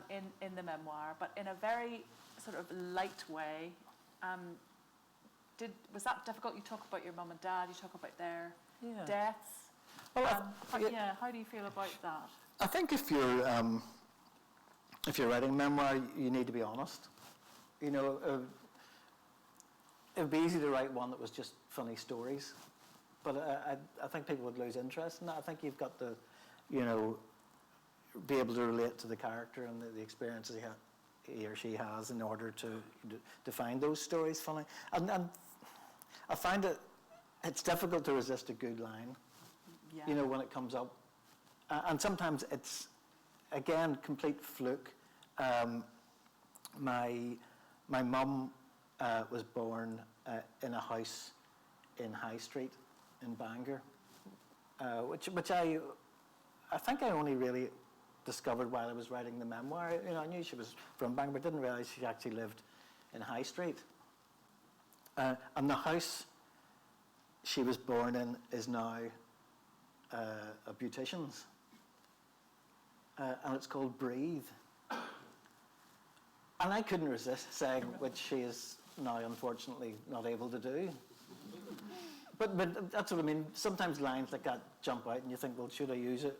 in the memoir, but in a very sort of light way. Was that difficult? You talk about your mum and dad, you talk about their deaths. Well, how do you feel about that? I think if you're writing a memoir, you need to be honest. You know, it would be easy to write one that was just funny stories, but I think people would lose interest in that. I think you've got to, you know, be able to relate to the character and the experiences he or she has in order to find those stories funny. And I find it's difficult to resist a good line, you know, when it comes up. And sometimes it's, again, complete fluke. My mum was born in a house in High Street in Bangor, which I think I only really discovered while I was writing the memoir. You know, I knew she was from Bangor, but didn't realise she actually lived in High Street. And the house she was born in is now a beautician's, and it's called Breathe. And I couldn't resist saying, which she is now unfortunately not able to do. But that's what I mean. Sometimes lines like that jump out and you think, well, should I use it?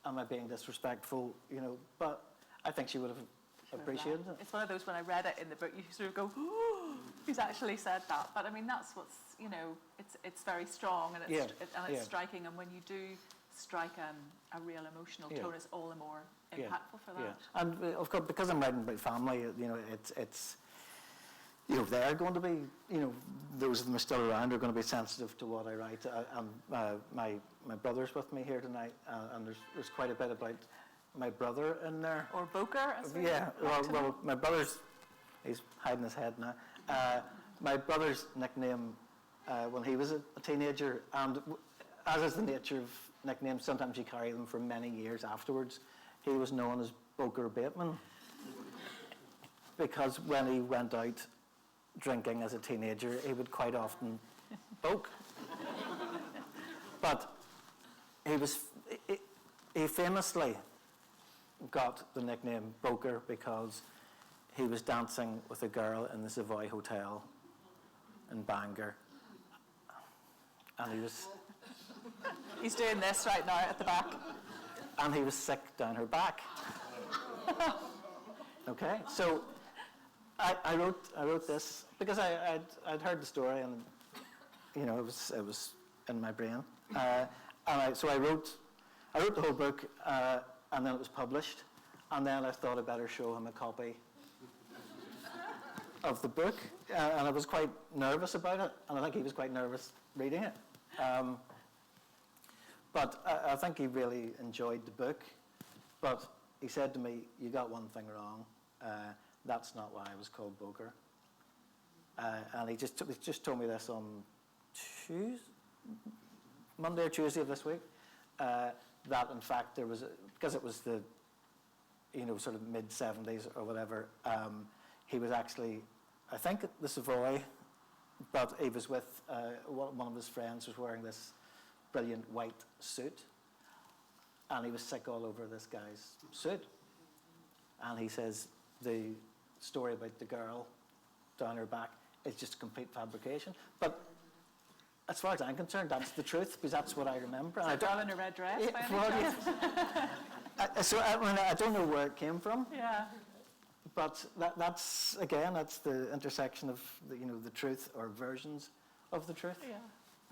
Am I being disrespectful? You know, but I think she would have appreciated it. It's one of those, when I read it in the book, you sort of go, oh, he's actually said that. But I mean, that's what's, you know, it's very strong and it's striking. And when you do strike a real emotional tone, it's all the more impactful for that. Yeah. And of course, because I'm writing about family, you know, it's you know, they're going to be, you know, those of them who are still around are going to be sensitive to what I write. My brother's with me here tonight, and there's quite a bit about my brother in there. Or Boker, as we well, my brother's, he's hiding his head now. My brother's nickname when he was a teenager, and as is the nature of nicknames, sometimes you carry them for many years afterwards. He was known as Boker Bateman, because when he went out drinking as a teenager, he would quite often boke. But he famously got the nickname Boker because he was dancing with a girl in the Savoy Hotel in Bangor, and he was... He's doing this right now at the back. And he was sick down her back. Okay, so I wrote this because I'd heard the story, and you know, it was in my brain. So I wrote the whole book, and then it was published, and then I thought I'd better show him a copy of the book, and I was quite nervous about it, and I think he was quite nervous reading it. But I think he really enjoyed the book. But he said to me, "You got one thing wrong. That's not why I was called Boker." And he just told me this on Monday or Tuesday of this week. That in fact there was, because it was the, you know, sort of mid-70s or whatever. He was actually, I think, at the Savoy, but he was with one of his friends was wearing this brilliant white suit, and he was sick all over this guy's suit. And he says the story about the girl down her back is just a complete fabrication. But as far as I'm concerned, that's the truth, because that's what I remember. And A girl in a red dress, Yeah, by any well, chance? I don't know where it came from, Yeah. but that's the intersection of the truth or versions of the truth. Yeah,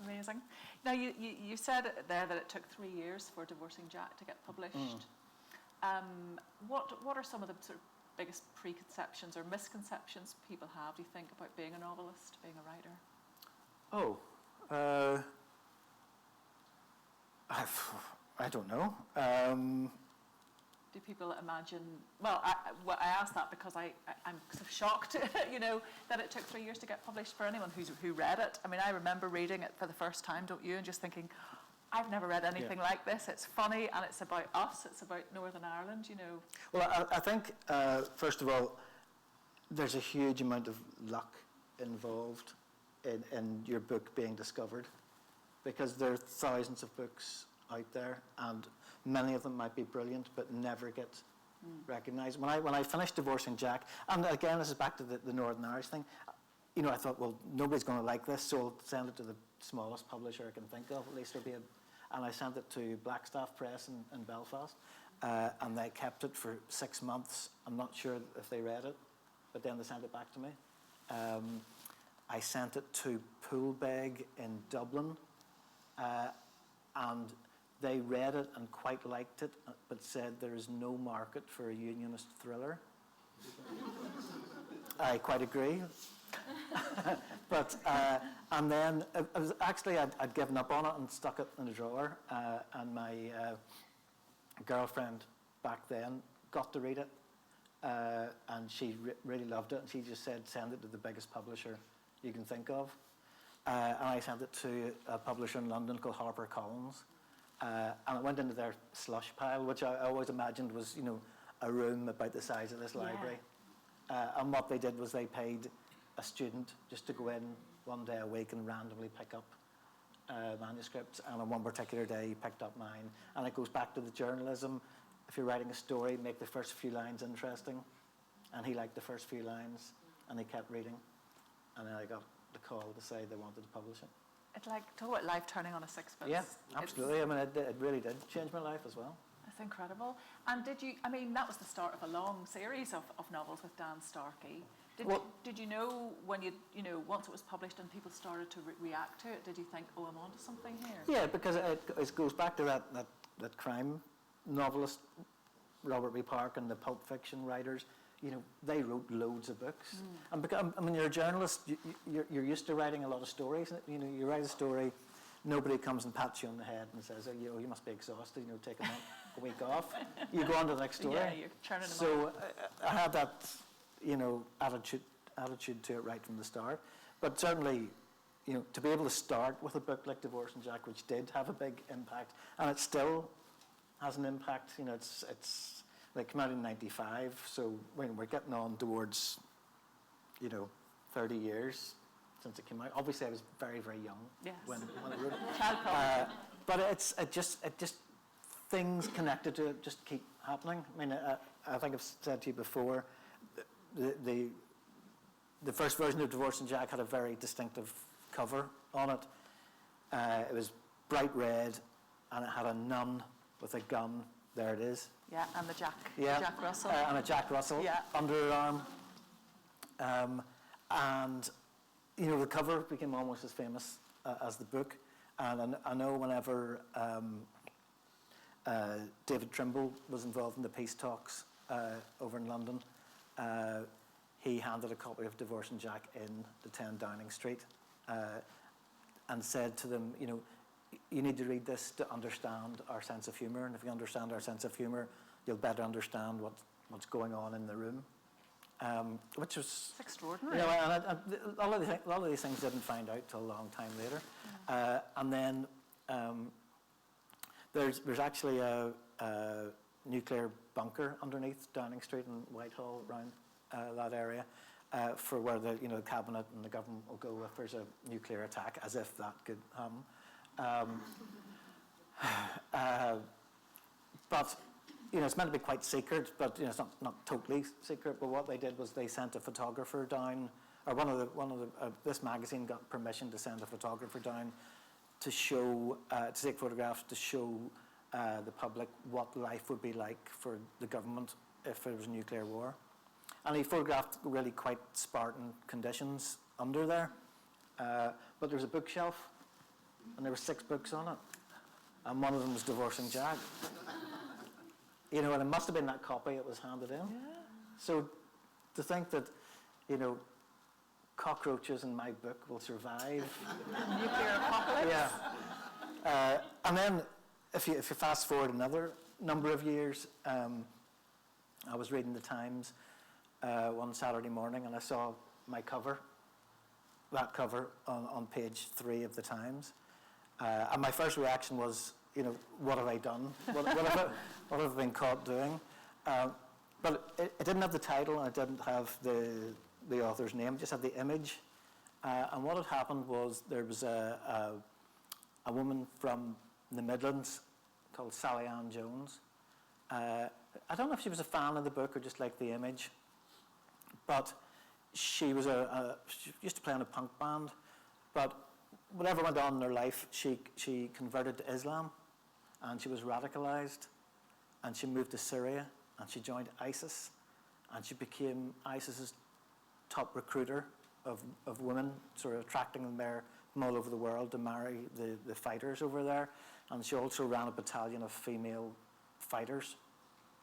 amazing. Now, you said there that it took 3 years for Divorcing Jack to get published. What are some of the sort of biggest preconceptions or misconceptions people have, do you think, about being a novelist, being a writer? I don't know. Do people imagine? Well, I asked that because I'm sort of shocked, that it took 3 years to get published for anyone who read it. I mean, I remember reading it for the first time, don't you, and just thinking, I've never read anything like this. It's funny, and it's about us. It's about Northern Ireland, Well, I think, first of all, there's a huge amount of luck involved in your book being discovered, because there are thousands of books out there, and many of them might be brilliant, but never get recognised. When I finished Divorcing Jack, and again, this is back to the Northern Irish thing, I thought, well, nobody's going to like this, so I'll send it to the smallest publisher I can think of. At least there'll be and I sent it to Blackstaff Press in Belfast, and they kept it for 6 months. I'm not sure if they read it, but then they sent it back to me. I sent it to Poolbeg in Dublin, and they read it and quite liked it, but said there is no market for a unionist thriller. I quite agree. But and then I'd given up on it and stuck it in a drawer, and my girlfriend back then got to read it, and she really loved it, and she just said, send it to the biggest publisher you can think of. And I sent it to a publisher in London called HarperCollins, and it went into their slush pile, which I always imagined was a room about the size of this library. And what they did was they paid a student just to go in one day a week and randomly pick up manuscripts, and on one particular day he picked up mine. And it goes back to the journalism. If you're writing a story, make the first few lines interesting. And he liked the first few lines, and he kept reading. And then I got the call to say they wanted to publish it. It's like, talk about life turning on a sixpence. Yeah, absolutely. It really did change my life as well. That's incredible. And that was the start of a long series of novels with Dan Starkey. Did you know when once it was published and people started to react to it, did you think, oh, I'm onto something here? Yeah, because it goes back to that crime novelist, Robert B. Park, and the pulp fiction writers. They wrote loads of books. And because, you're a journalist, you're used to writing a lot of stories. You write a story, nobody comes and pats you on the head and says, oh, you must be exhausted, take a week off. You go on to the next story. Yeah, you're churning them So I had that, attitude to it right from the start. But certainly, to be able to start with a book like Divorcing Jack, which did have a big impact, and it still has an impact. It's like came out in '95, so we're getting on towards, 30 years since it came out. Obviously, I was very, very young when I wrote it. But it just things connected to it just keep happening. I think I've said to you before, the first version of Divorcing Jack had a very distinctive cover on it. It was bright red, and it had a nun with a gun. There it is. Yeah, and the Jack Russell. And a Jack Russell under her arm. And, the cover became almost as famous as the book. And I know whenever David Trimble was involved in the peace talks over in London, he handed a copy of Divorcing Jack in to 10 Downing Street and said to them, you need to read this to understand our sense of humour, and if you understand our sense of humour, you'll better understand what's going on in the room. Which was... It's extraordinary. And a lot of these things didn't find out till a long time later. And then there's actually a nuclear bunker underneath Downing Street and Whitehall, around that area, for where the cabinet and the government will go if there's a nuclear attack, as if that could happen. But it's meant to be quite secret, but it's not totally secret. But what they did was they sent a photographer down or this magazine got permission to send a photographer down to show, to take photographs to show the public what life would be like for the government if there was a nuclear war. And he photographed really quite Spartan conditions under there. But there was a bookshelf, and there were 6 books on it. And one of them was Divorcing Jack. And it must have been that copy that was handed in. Yeah. So to think that, cockroaches in my book will survive. Nuclear apocalypse. Yeah. And then, if you fast forward another number of years, I was reading the Times one Saturday morning, and I saw my cover, that cover on page 3 of the Times. And my first reaction was, what have I done? What have I been caught doing? But it didn't have the title, and it didn't have the author's name. It just had the image. And what had happened was there was a woman from the Midlands called Sally Ann Jones. I don't know if she was a fan of the book or just liked the image, but she was she used to play in a punk band. But whatever went on in her life, she converted to Islam, and she was radicalized, and she moved to Syria, and she joined ISIS, and she became ISIS's top recruiter of women, sort of attracting them there from all over the world to marry the fighters over there. And she also ran a battalion of female fighters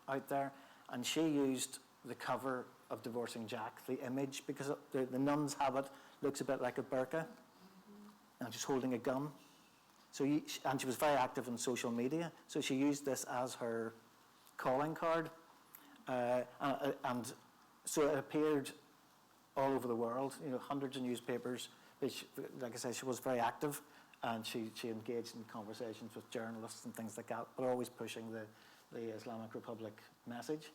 out there. And she used the cover of Divorcing Jack, the image, because the nun's habit looks a bit like a burqa, and she's holding a gun. And she was very active in social media, so she used this as her calling card. And so it appeared all over the world, hundreds of newspapers. Like I said, she was very active, and she engaged in conversations with journalists and things like that, but always pushing the Islamic Republic message.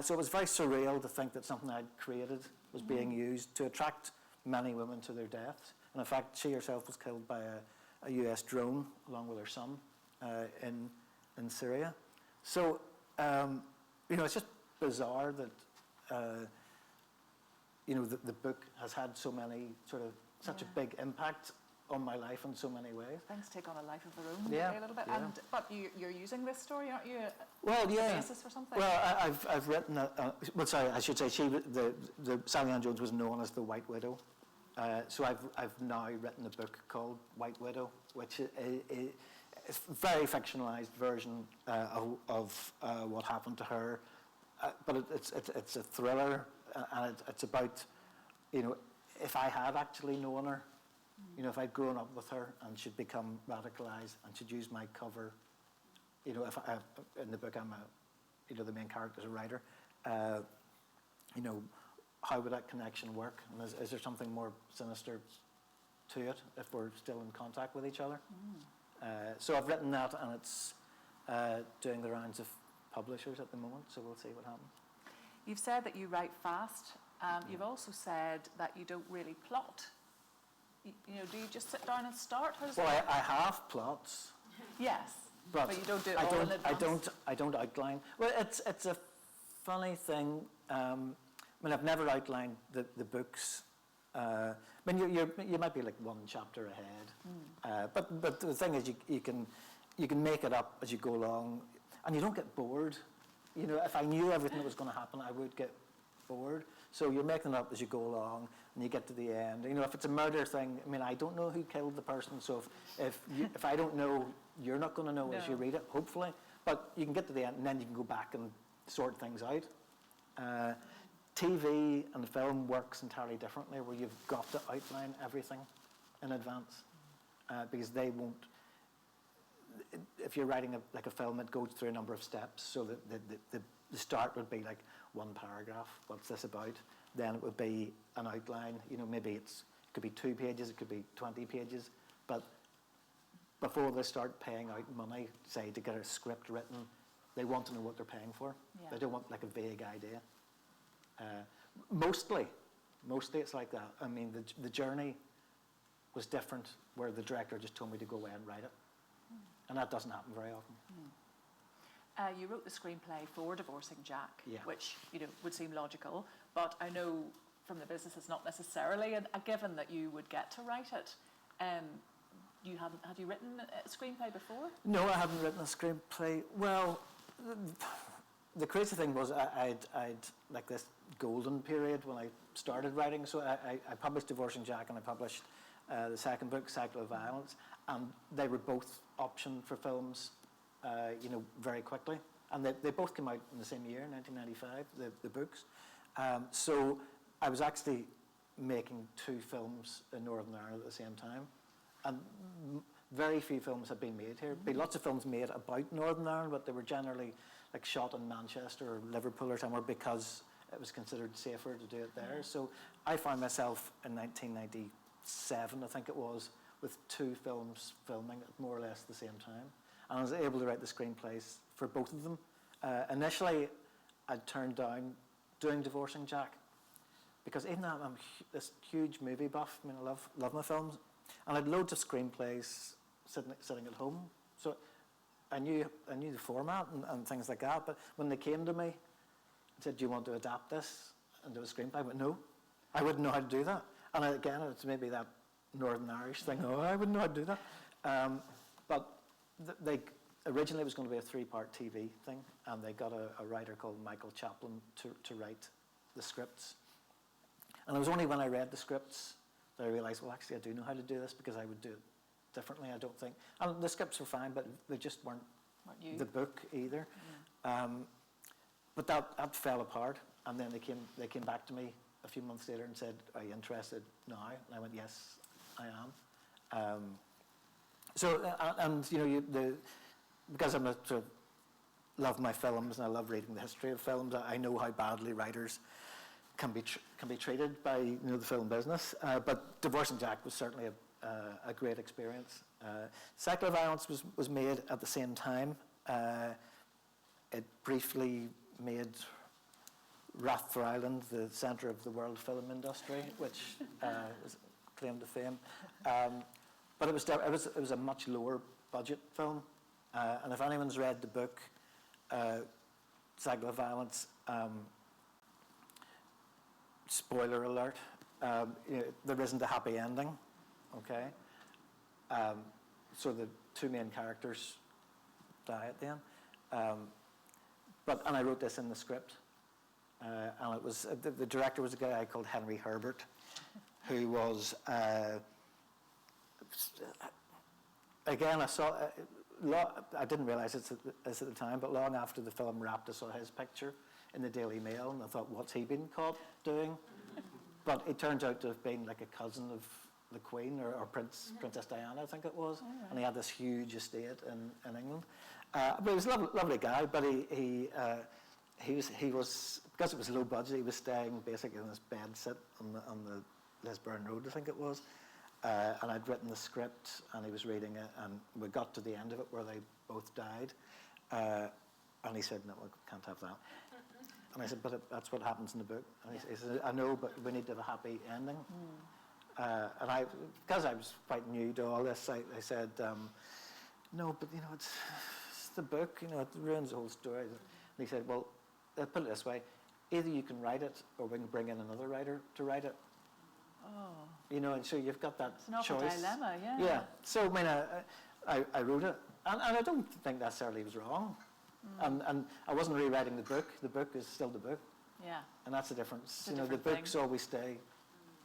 So it was very surreal to think that something I'd created was being used to attract many women to their deaths. And in fact, she herself was killed by a US drone along with her son in Syria. So, it's just bizarre that, the book has had so many such a big impact on my life in so many ways. Things take on a life of their own Yeah, a little bit. yeah. But you're using this story, aren't you? Well, yeah. As a basis for something? Well, I've written I should say the Sally Ann Jones was known as the White Widow. So I've now written a book called White Widow, which is a very fictionalized version of what happened to her. But it's a thriller, and it's about, if I had actually known her, if I'd grown up with her and she'd become radicalized and she'd use my cover, if in the book I'm the main character's a writer, how would that connection work? And is there something more sinister to it if we're still in contact with each other? So I've written that, and it's doing the rounds of publishers at the moment, so we'll see what happens. You've said that you write fast. You've also said that you don't really plot. Do you just sit down and start? Well, I have plots. Yes, but you don't do it all in advance. I don't outline. Well, it's a funny thing. I've never outlined the books. You might be like one chapter ahead. But the thing is, you can make it up as you go along, and you don't get bored. If I knew everything that was going to happen, I would get bored. So you're making it up as you go along, and you get to the end. If it's a murder thing, I don't know who killed the person. So if I don't know, you're not going to know as you read it, hopefully. But you can get to the end, and then you can go back and sort things out. TV and film works entirely differently, where you've got to outline everything in advance, because they won't. If you're writing a film, it goes through a number of steps. So the start would be like one paragraph. What's this about? Then it would be an outline. Maybe it could be 2 pages, it could be 20 pages. But before they start paying out money, say to get a script written, they want to know what they're paying for. Yeah. They don't want like a vague idea. Mostly it's like that. The journey was different, where the director just told me to go away and write it. And that doesn't happen very often. You wrote the screenplay for Divorcing Jack, yeah. which would seem logical, but I know from the business is not necessarily a given that you would get to write it. Had you written a screenplay before? No, I haven't written a screenplay. Well, the crazy thing was I'd like this golden period when I started writing. So I published Divorcing Jack and I published the second book, Cycle of Violence, and they were both optioned for films, very quickly. And they both came out in the same year, 1995, the books. So I was actually making 2 films in Northern Ireland at the same time. And very few films had been made here. There'd been lots of films made about Northern Ireland, but they were generally like shot in Manchester or Liverpool or somewhere because it was considered safer to do it there. So I found myself in 1997, I think it was, with 2 films filming at more or less the same time. And I was able to write the screenplays for both of them. Initially, I'd turned down doing Divorcing Jack because even though I'm this huge movie buff, I mean, I love my films, and I had loads of screenplays sitting at home. So I knew the format and things like that. But when they came to me and said, "Do you want to adapt this and do a screenplay?" I went, "No, I wouldn't know how to do that." And again, it's maybe that Northern Irish thing. Oh, I wouldn't know how to do that. But originally it was going to be a 3-part TV thing, and they got a writer called Michael Chaplin to write the scripts. And it was only when I read the scripts that I realised, well, actually, I do know how to do this because I would do it differently, I don't think. And the scripts were fine, but they just weren't the book either. But that fell apart, and then they came back to me a few months later and said, "Are you interested now?" And I went, "Yes, I am." Because I'm love my films and I love reading the history of films, I know how badly writers can be treated by the film business. But Divorcing Jack was certainly a great experience. Cycle of Violence was made at the same time. It briefly made Rathfor Island the centre of the world film industry, which was claim to fame. But it was a much lower budget film. And if anyone's read the book, Cycle of Violence, spoiler alert, there isn't a happy ending, okay? So the 2 main characters die at the end. And I wrote this in the script. And it was the director was a guy called Henry Herbert, who was again I didn't realise this at the time, but long after the film wrapped, I saw his picture in the Daily Mail, and I thought, what's he been caught doing? But it turns out to have been like a cousin of the Queen or Princess Diana, I think it was, and he had this huge estate in England. But he was a lovely guy, but he was, because it was low budget, he was staying basically in this bed sit on the Lisburn Road, I think it was. And I'd written the script, and he was reading it, and we got to the end of it where they both died. And he said, "No, we can't have that." And I said, "But that's what happens in the book." And he said, "I know, but we need to have a happy ending." And because I was quite new to all this, I said, "No, but it's the book, it ruins the whole story." And he said, "Well, put it this way, either you can write it, or we can bring in another writer to write it." Oh. And so you've got that choice. It's an awful dilemma, yeah. Yeah. So, I wrote it, and I don't think necessarily it was wrong. And I wasn't rewriting the book. The book is still the book. Yeah. And that's the difference. The the books thing. always stay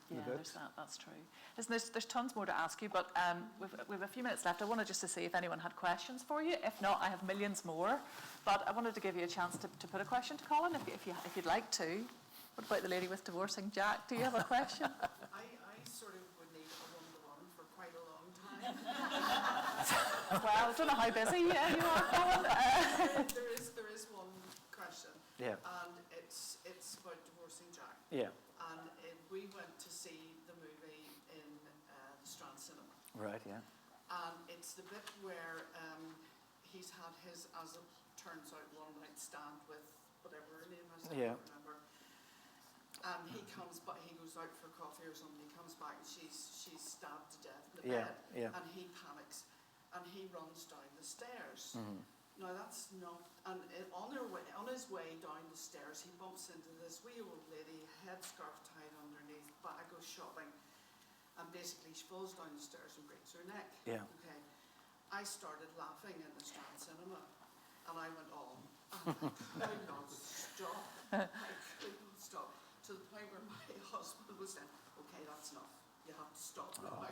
in the books. That's true. Listen, there's tons more to ask you, but we've a few minutes left. I wanted just to see if anyone had questions for you. If not, I have millions more. But I wanted to give you a chance to put a question to Colin, if you'd like to. What about the lady with Divorcing Jack? Do you have a question? I sort of would need a one-to-one for quite a long time. Well, I don't know how busy you are, Colin. There is one question. Yeah. And it's about Divorcing Jack. Yeah. And we went to see the movie in the Strand Cinema. Right, yeah. And it's the bit where he's had his, as it turns out, one-night stand with whatever her name is, I don't remember. And he goes out for coffee or something. He comes back and she's stabbed to death in the bed. Yeah. And he panics and he runs down the stairs. Mm-hmm. Now that's not. And on his way down the stairs, he bumps into this wee old lady, headscarf tied underneath, bag goes shopping, and basically she falls down the stairs and breaks her neck. Yeah. Okay. I started laughing in the Strand Cinema, and I went on, and I could not stop. I could not stop, to the point where my husband was saying, okay, that's enough, you have to stop now.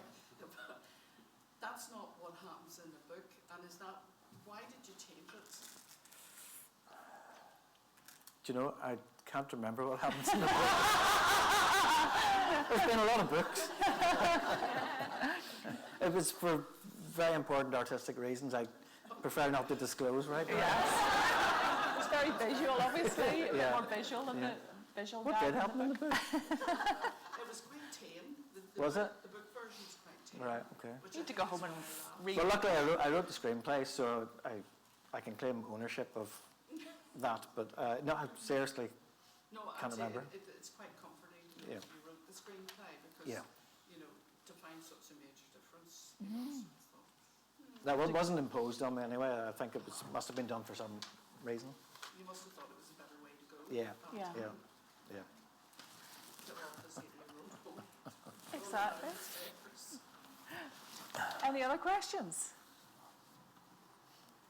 That's not what happens in the book, and is that, why did you change it? Do you know, I can't remember what happens in the book. There's been a lot of books. It was for very important artistic reasons. I prefer not to disclose right now. Yes. It's very visual, obviously. A bit more visual than the visual What gag did in happen in the book? It was quite tame. Was it? The book version's quite tame. Right, okay. You need to go home and read. Well, luckily I wrote the screenplay, so I can claim ownership of that. But no, I seriously No, can't I'd say remember. it's quite comforting to know Yeah. that you wrote the screenplay, because, Yeah. you know, to find such a major difference, you know, so I thought, That wasn't imposed on me anyway. I think it must have been done for some reason. you must have thought it was a better way to go. Yeah. at the Yeah. time. Yeah. The office that you wrote home. Exactly. Downstairs. Any other questions?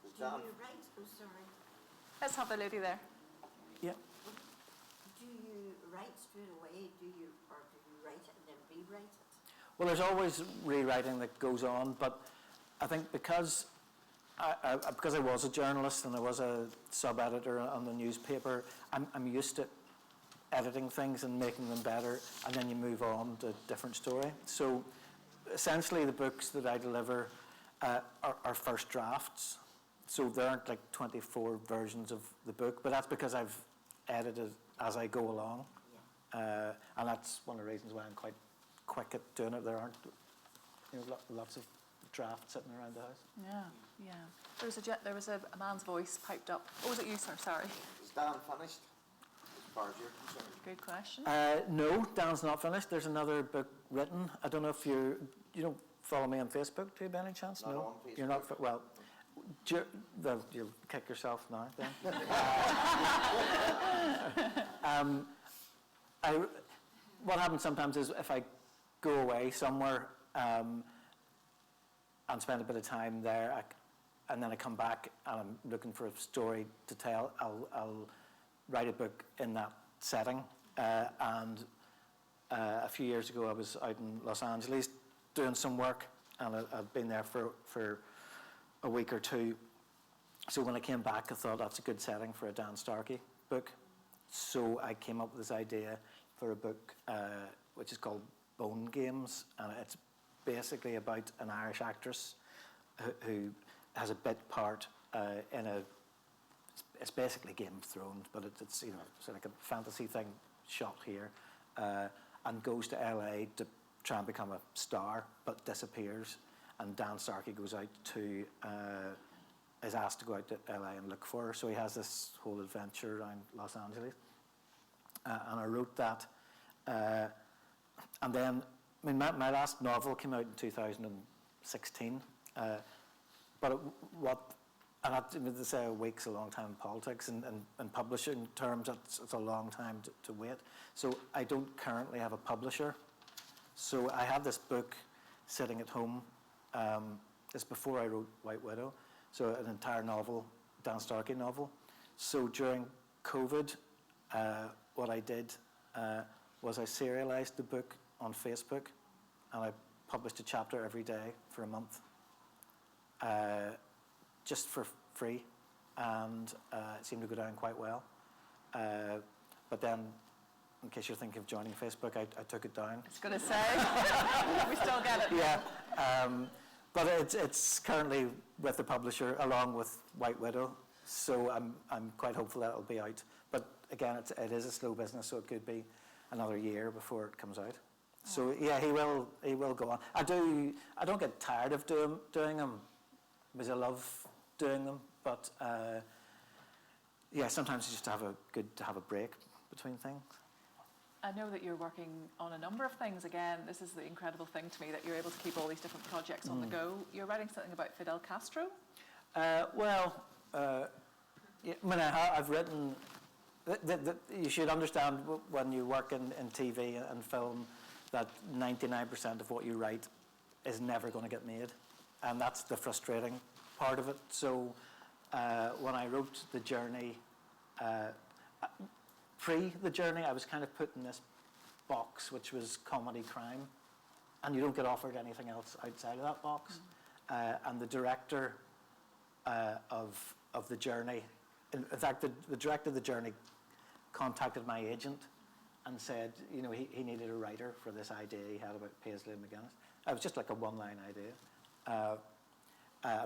Do you write, oh sorry, Let's have the lady there. Yeah. do you write straight away, or do you write it and then rewrite it? Well, there's always rewriting that goes on, but I think because I was a journalist and I was a sub-editor on the newspaper, I'm used to editing things and making them better, and then you move on to a different story. So essentially the books that I deliver are first drafts. So there aren't like 24 versions of the book, but that's because I've edited as I go along. Yeah. And that's one of the reasons why I'm quite quick at doing it. There aren't lots of drafts sitting around the house. Yeah. There was a man's voice piped up. Oh, was it you, sir? Sorry. Is Dan finished, as far as you're concerned? Good question. No, Dan's not finished. There's another book written. I don't know if you don't follow me on Facebook, do you, by any chance? Not no, on you're not. Facebook. Well, you'll kick yourself now. Then. What happens sometimes is if I go away somewhere and spend a bit of time there, and then I come back and I'm looking for a story to tell, I'll write a book in that setting. And a few years ago, I was out in Los Angeles doing some work, and I'd been there for a week or two. So when I came back, I thought that's a good setting for a Dan Starkey book. So I came up with this idea for a book which is called Bone Games, and it's basically about an Irish actress who has a bit part it's basically Game of Thrones, but it's you know, it's like a fantasy thing shot here, and goes to LA to try and become a star, but disappears, and Dan Starkey goes out to is asked to go out to LA and look for her. So he has this whole adventure around Los Angeles, and I wrote that, and then I mean my last novel came out in 2016, but and they say a week's a long time in politics, and publishing terms, it's a long time to wait. So I don't currently have a publisher. So I had this book sitting at home. It's before I wrote White Widow. So an entire novel, Dan Starkey novel. So during COVID, what I did was I serialized the book on Facebook, and I published a chapter every day for a month. Just for free, and it seemed to go down quite well. But then, in case you're thinking of joining Facebook, I took it down. I was going to say, we still get it. Yeah, but it's currently with the publisher along with White Widow, so I'm quite hopeful that it'll be out. But again, it is a slow business, so it could be another year before it comes out. So yeah, he will go on. I don't get tired of doing them, because I love doing them, but yeah, sometimes you just good to have a break between things. I know that you're working on a number of things. Again, this is the incredible thing to me, that you're able to keep all these different projects on the go. You're writing something about Fidel Castro? Yeah, I mean, I've written you should understand when you work in TV and film that 99% of what you write is never going to get made. And that's the frustrating part of it. So when I wrote The Journey, pre The Journey, I was kind of put in this box, which was comedy crime. And you don't get offered anything else outside of that box. And the director of The Journey, in fact, the director of The Journey contacted my agent and said, you know, he needed a writer for this idea he had about Paisley and McGuinness. It was just like a one-line idea.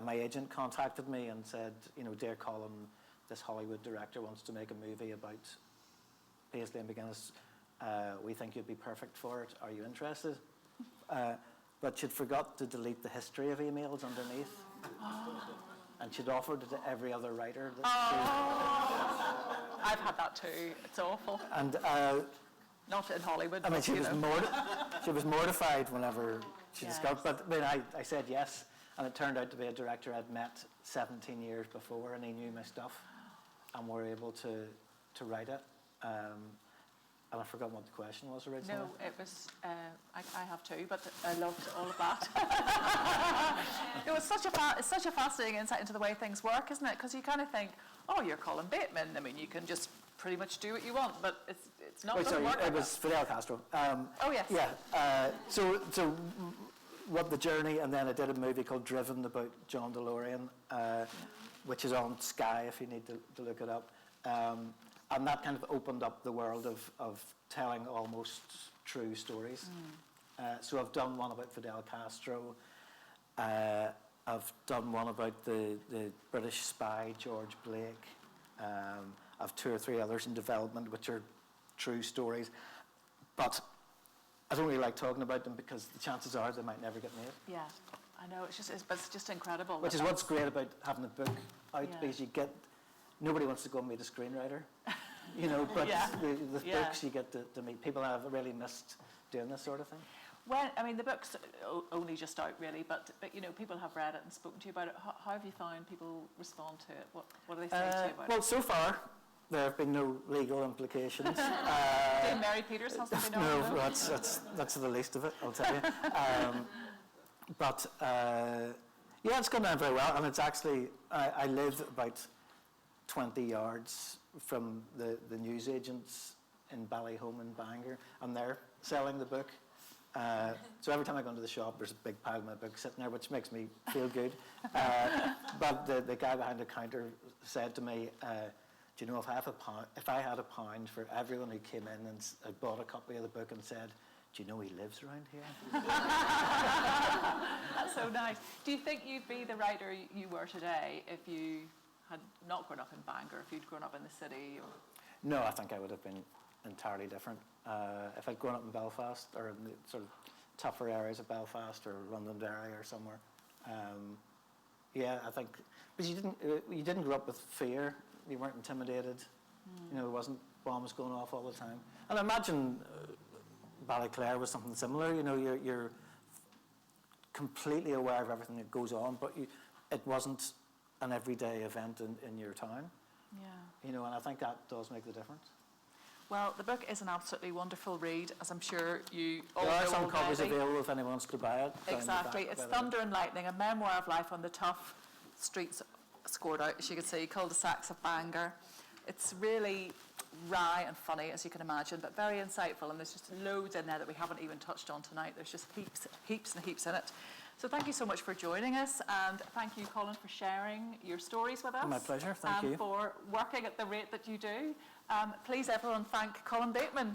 My agent contacted me and said, you know, dear Colin, this Hollywood director wants to make a movie about Paisley and McGuinness. We think you'd be perfect for it. Are you interested? But she'd forgot to delete the history of emails underneath. And she'd offered it to every other writer. I've had that too. It's awful. And not in Hollywood. I mean, but, she was mortified whenever she discovered. But I mean, I said yes, and it turned out to be a director I'd met 17 years before, and he knew my stuff, and we were able to write it. And I've forgotten what the question was originally. No, it was, I have too, but I loved all of that. It was it's such a fascinating insight into the way things work, isn't it? Because you kind of think, oh, you're Colin Bateman. I mean, you can just pretty much do what you want, but it's not going to work. It was Fidel Castro. Oh, yes. Yeah. So what The Journey, and then I did a movie called Driven about John DeLorean, which is on Sky if you need to look it up. And that kind of opened up the world of telling almost true stories. So I've done one about Fidel Castro. I've done one about the British spy, George Blake. I've 2 or 3 others in development, which are true stories. But I don't really like talking about them because the chances are they might never get made. Yeah, I know. It's just incredible. Which is what's great about having a book out, because nobody wants to go and meet a screenwriter, you know, but the books you get to meet. People have really missed doing this sort of thing. I mean, the book's only just out, really, but you know, people have read it and spoken to you about it. How have you found people respond to it? What do they say to you about it? Well, so far, there have been no legal implications. Mary Peters hasn't been on. No, that's the least of it, I'll tell you. But yeah, it's gone down very well, and it's actually, I live about 20 yards from the newsagents in Ballyhome and Bangor, and they're selling the book. So every time I go into the shop, there's a big pile of my book sitting there, which makes me feel good. But the guy behind the counter said to me, do you know, if I had a pound for everyone who came in and bought a copy of the book and said, do you know he lives around here? That's so nice. Do you think you'd be the writer you were today if you had not grown up in Bangor, if you'd grown up in the city? Or? No, I think I would have been entirely different. If I'd grown up in Belfast or in the sort of tougher areas of Belfast or Londonderry or somewhere, yeah, I think. But you didn't grow up with fear. You weren't intimidated. You know, there wasn't bombs going off all the time. And I imagine Ballyclare was something similar. You know, you're completely aware of everything that goes on, but it wasn't an everyday event in your town. Yeah. You know, and I think that does make the difference. Well, the book is an absolutely wonderful read, as I'm sure you all know. There are some already. copies available if anyone wants to buy it. Exactly. It's Thunder and Lightning, a memoir of life on the tough streets scored out, as you can see, cul-de-sacs of Bangor. It's really wry and funny, as you can imagine, but very insightful, and there's just loads in there that we haven't even touched on tonight. There's just heaps and heaps in it. So thank you so much for joining us, and thank you, Colin, for sharing your stories with us. My pleasure, thank you. And for working at the rate that you do. Please, everyone, thank Colin Bateman.